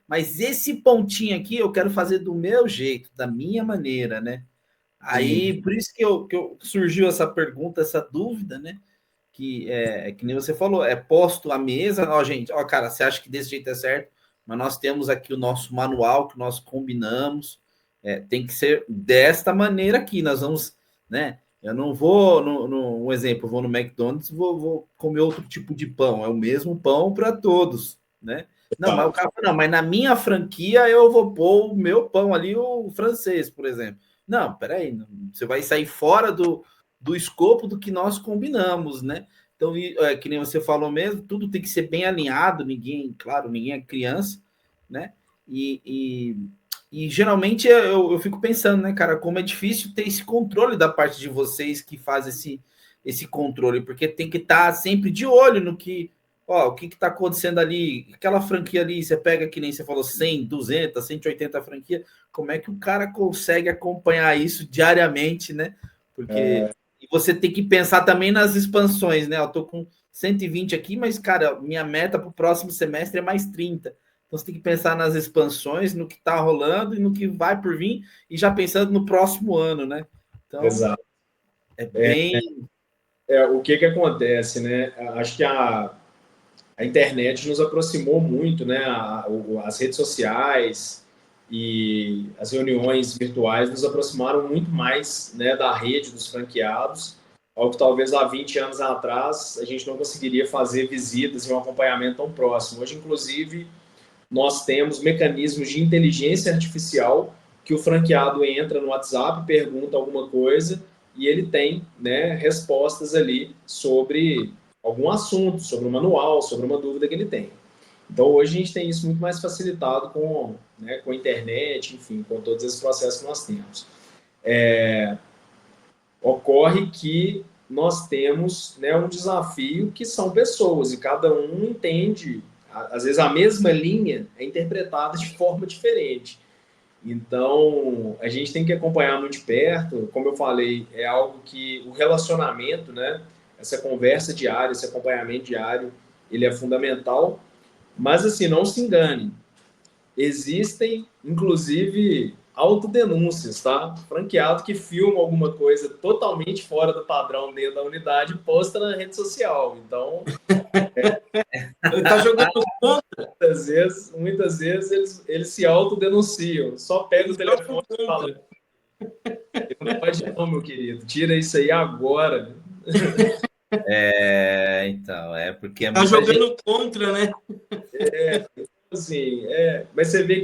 mas esse pontinho aqui eu quero fazer do meu jeito, da minha maneira, né? Aí, por isso que surgiu essa pergunta, essa dúvida, né? Que nem você falou, posto à mesa, ó, gente, ó, cara, você acha que desse jeito é certo, mas nós temos aqui o nosso manual que nós combinamos, tem que ser desta maneira aqui, nós vamos, né? Eu não vou, um exemplo, eu vou no McDonald's, vou comer outro tipo de pão, é o mesmo pão para todos, né? Não, mas o cara fala, não, mas na minha franquia eu vou pôr o meu pão ali, o francês, por exemplo. Não, peraí, você vai sair fora do escopo do que nós combinamos, né? Então, que nem você falou mesmo, tudo tem que ser bem alinhado, ninguém é criança, né? E geralmente eu fico pensando, né, cara, como é difícil ter esse controle da parte de vocês que faz esse controle, porque tem que estar sempre de olho no que, ó, o que está acontecendo ali, aquela franquia ali, você pega, que nem você falou, 100, 200, 180 franquias, como é que o cara consegue acompanhar isso diariamente, né? Porque e você tem que pensar também nas expansões, né? Eu tô com 120 aqui, mas, cara, minha meta para o próximo semestre é mais 30. Então você tem que pensar nas expansões, no que está rolando e no que vai por vir, e já pensando no próximo ano, né? Então, exato. É bem. O que acontece, né? Acho que a internet nos aproximou muito, né? As redes sociais e as reuniões virtuais nos aproximaram muito mais, né, da rede dos franqueados, algo que talvez há 20 anos atrás a gente não conseguiria fazer visitas e um acompanhamento tão próximo. Hoje, inclusive, nós temos mecanismos de inteligência artificial que o franqueado entra no WhatsApp, pergunta alguma coisa e ele tem, né, respostas ali sobre algum assunto, sobre o manual, sobre uma dúvida que ele tem. Então, hoje a gente tem isso muito mais facilitado com a internet, enfim, com todos esses processos que nós temos. Ocorre que nós temos, né, um desafio que são pessoas e cada um entende, às vezes a mesma linha é interpretada de forma diferente. Então, a gente tem que acompanhar muito de perto. Como eu falei, é algo que o relacionamento, né? Essa conversa diária, esse acompanhamento diário, ele é fundamental. Mas, assim, não se engane. Existem, inclusive, autodenúncias, tá? Franqueado que filma alguma coisa totalmente fora do padrão dentro da unidade e posta na rede social. Então, Ele tá jogando contra. muitas vezes eles se autodenunciam. Só pega o Eles jogam telefone e fala: contra. não pode não, meu querido. Tira isso aí agora. Então, é porque é Tá muita gente. jogando contra, né? Assim, mas você vê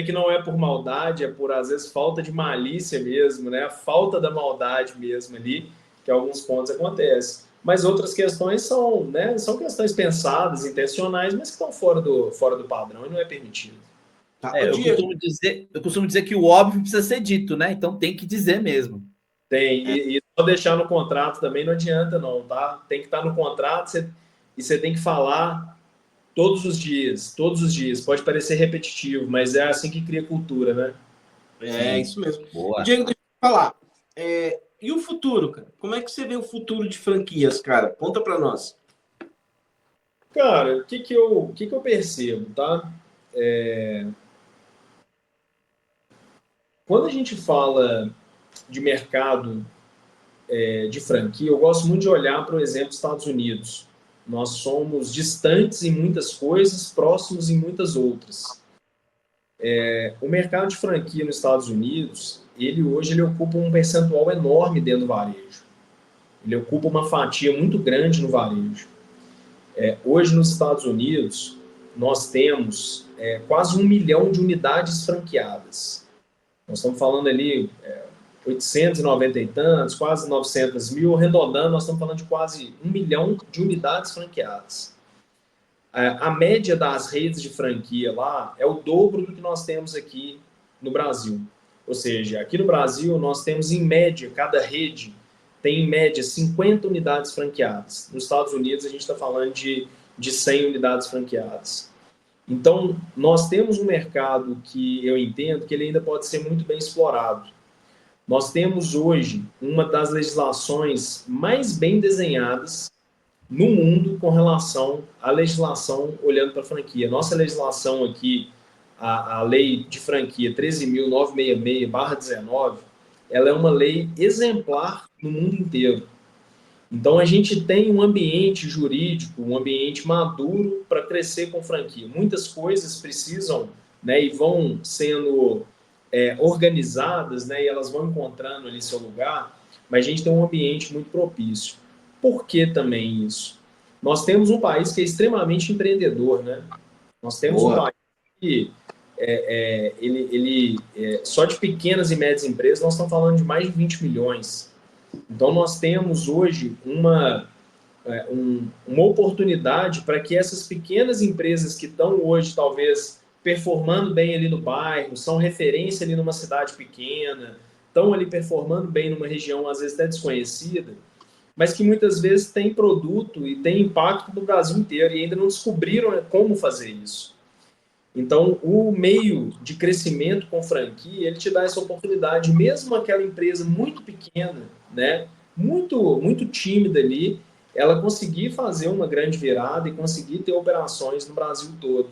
que não é por maldade, é por às vezes falta de malícia mesmo, né? A falta da maldade mesmo ali, que alguns pontos acontecem. Mas outras questões são, né, são questões pensadas, intencionais, mas que estão fora do padrão e não é permitido. Tá. Ô, Eu Diego, costumo dizer que o óbvio precisa ser dito, né? Então tem que dizer mesmo. Tem, e só deixar no contrato também não adianta não, tá? Tem que estar no contrato e você tem que falar todos os dias. Pode parecer repetitivo, mas é assim que cria cultura, né? é Sim, isso mesmo. Ô, boa. Diego, deixa eu falar. E o futuro, cara? Como é que você vê o futuro de franquias, cara? Conta pra nós. Cara, o que que eu percebo, tá? Quando a gente fala de mercado de franquia, eu gosto muito de olhar para o exemplo dos Estados Unidos. Nós somos distantes em muitas coisas, próximos em muitas outras. O mercado de franquia nos Estados Unidos, ele ocupa um percentual enorme dentro do varejo. Ele ocupa uma fatia muito grande no varejo. Hoje, nos Estados Unidos, nós temos quase 1 milhão de unidades franqueadas. Nós estamos falando ali 890 e tantos, quase 900 mil, arredondando, nós estamos falando de quase 1 milhão de unidades franqueadas. A média das redes de franquia lá é o dobro do que nós temos aqui no Brasil. Ou seja, aqui no Brasil nós temos em média, cada rede tem em média 50 unidades franqueadas. Nos Estados Unidos a gente está falando de 100 unidades franqueadas. Então, nós temos um mercado que eu entendo que ele ainda pode ser muito bem explorado. Nós temos hoje uma das legislações mais bem desenhadas no mundo com relação à legislação olhando para a franquia. Nossa legislação aqui, a lei de franquia 13.966/19, ela é uma lei exemplar no mundo inteiro. Então a gente tem um ambiente jurídico, um ambiente maduro para crescer com franquia. Muitas coisas precisam, né, e vão sendo organizadas, né, e elas vão encontrando ali seu lugar, mas a gente tem um ambiente muito propício. Por que também isso? Nós temos um país que é extremamente empreendedor, né? Nós temos um Boa. país que só de pequenas e médias empresas nós estamos falando de mais de 20 milhões. Então nós temos hoje uma oportunidade para que essas pequenas empresas que estão hoje talvez performando bem ali no bairro, são referência ali numa cidade pequena, estão ali performando bem numa região às vezes até desconhecida, mas que muitas vezes tem produto e tem impacto no Brasil inteiro e ainda não descobriram, né, como fazer isso. Então, o meio de crescimento com franquia, ele te dá essa oportunidade, mesmo aquela empresa muito pequena, né, muito tímida ali, ela conseguir fazer uma grande virada e conseguir ter operações no Brasil todo.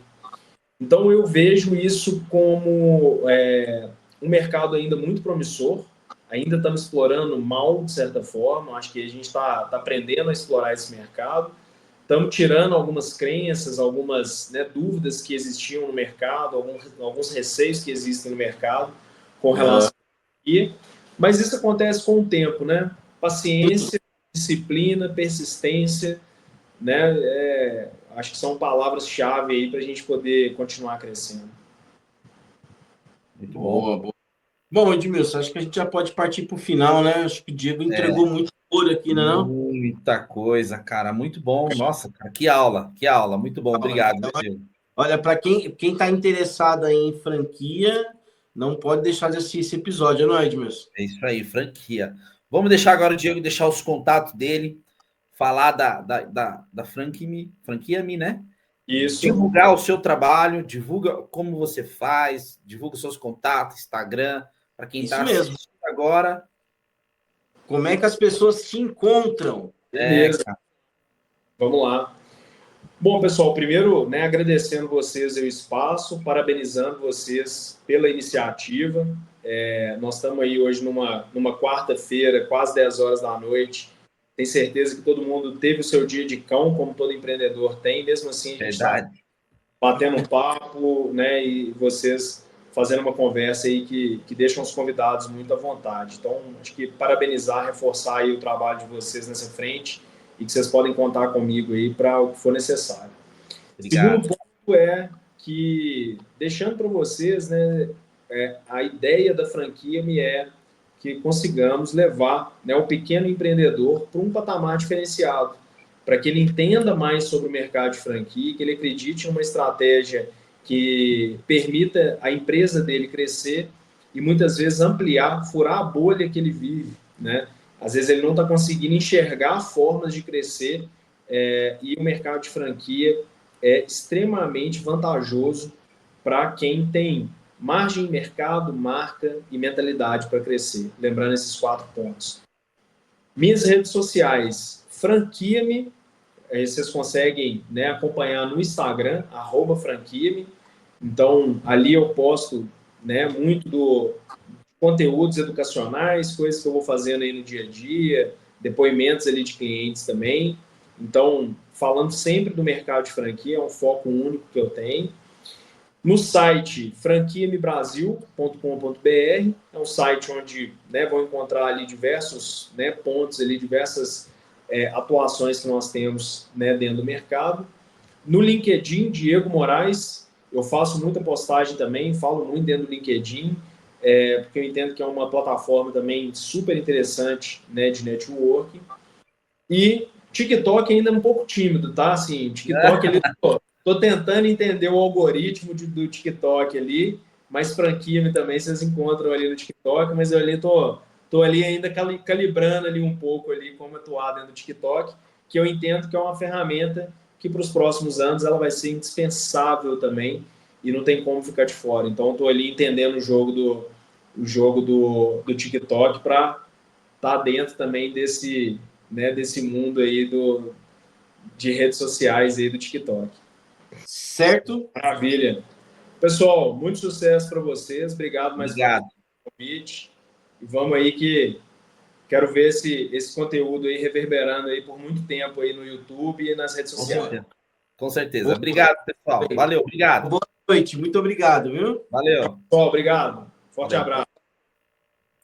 Então, eu vejo isso como um mercado ainda muito promissor, ainda estamos explorando mal, de certa forma, acho que a gente está aprendendo a explorar esse mercado, estamos tirando algumas crenças, algumas, né, dúvidas que existiam no mercado, alguns receios que existem no mercado com relação a isso, mas isso acontece com o tempo, né? Paciência, disciplina, persistência, né? Acho que são palavras-chave aí para a gente poder continuar crescendo. Muito bom. Boa, boa. Bom, Edmilson, acho que a gente já pode partir para o final, né? Acho que o Diego entregou muito ouro aqui, né, não? Muita coisa, cara. Muito bom. Nossa, cara, que aula. Muito bom. Obrigado, meu Deus. Olha, para quem está interessado aí em franquia, não pode deixar de assistir esse episódio, não é, Edmilson? É isso aí, franquia. Vamos deixar agora o Diego deixar os contatos dele, falar da Franquia-me, né? Isso. Divulgar o seu trabalho, divulga como você faz, divulga os seus contatos, Instagram, para quem está assistindo agora. Como é que as pessoas te encontram? Beleza. Vamos lá. Bom, pessoal, primeiro, né, agradecendo vocês o espaço, parabenizando vocês pela iniciativa. Nós estamos aí hoje numa quarta-feira, quase 10 horas da noite. Tenho certeza que todo mundo teve o seu dia de cão, como todo empreendedor tem. Mesmo assim, a gente está batendo um papo, né, e vocês fazendo uma conversa aí que deixam os convidados muito à vontade. Então, acho que parabenizar, reforçar aí o trabalho de vocês nessa frente e que vocês podem contar comigo aí para o que for necessário. Obrigado. Segundo ponto é que, deixando para vocês, né, a ideia da franquia-me é que consigamos levar, né, o pequeno empreendedor para um patamar diferenciado, para que ele entenda mais sobre o mercado de franquia, que ele acredite em uma estratégia que permita a empresa dele crescer e muitas vezes ampliar, furar a bolha que ele vive, né? Às vezes ele não está conseguindo enxergar formas de crescer e o mercado de franquia é extremamente vantajoso para quem tem margem, mercado, marca e mentalidade para crescer. Lembrando esses 4 pontos. Minhas redes sociais, franquia-me, vocês conseguem, né, acompanhar no Instagram, @franquia-me. Então, ali eu posto, né, muito do conteúdos educacionais, coisas que eu vou fazendo aí no dia a dia, depoimentos ali de clientes também. Então, falando sempre do mercado de franquia, é um foco único que eu tenho. No site franquiamebrasil.com.br, é um site onde, né, vão encontrar ali diversos, né, pontos, ali, diversas atuações que nós temos, né, dentro do mercado. No LinkedIn, Diego Moraes, eu faço muita postagem também, falo muito dentro do LinkedIn, porque eu entendo que é uma plataforma também super interessante, né, de networking. E TikTok ainda é um pouco tímido, tá? Assim, TikTok, tô tentando entender o algoritmo do TikTok ali, mas franquia também vocês encontram ali no TikTok, mas eu ali tô ali ainda calibrando ali um pouco ali como atuar dentro do TikTok, que eu entendo que é uma ferramenta que para os próximos anos ela vai ser indispensável também e não tem como ficar de fora. Então eu tô ali entendendo o jogo do TikTok para estar dentro também desse, né, desse mundo aí de redes sociais aí do TikTok. Certo? Maravilha. Pessoal, muito sucesso para vocês. Obrigado mais uma vez pelo convite. E vamos aí que quero ver esse conteúdo aí reverberando aí por muito tempo aí no YouTube e nas redes sociais. Com certeza. Obrigado, pessoal. Valeu, obrigado. Boa noite, muito obrigado, viu? Valeu. Pessoal, obrigado. Forte abraço.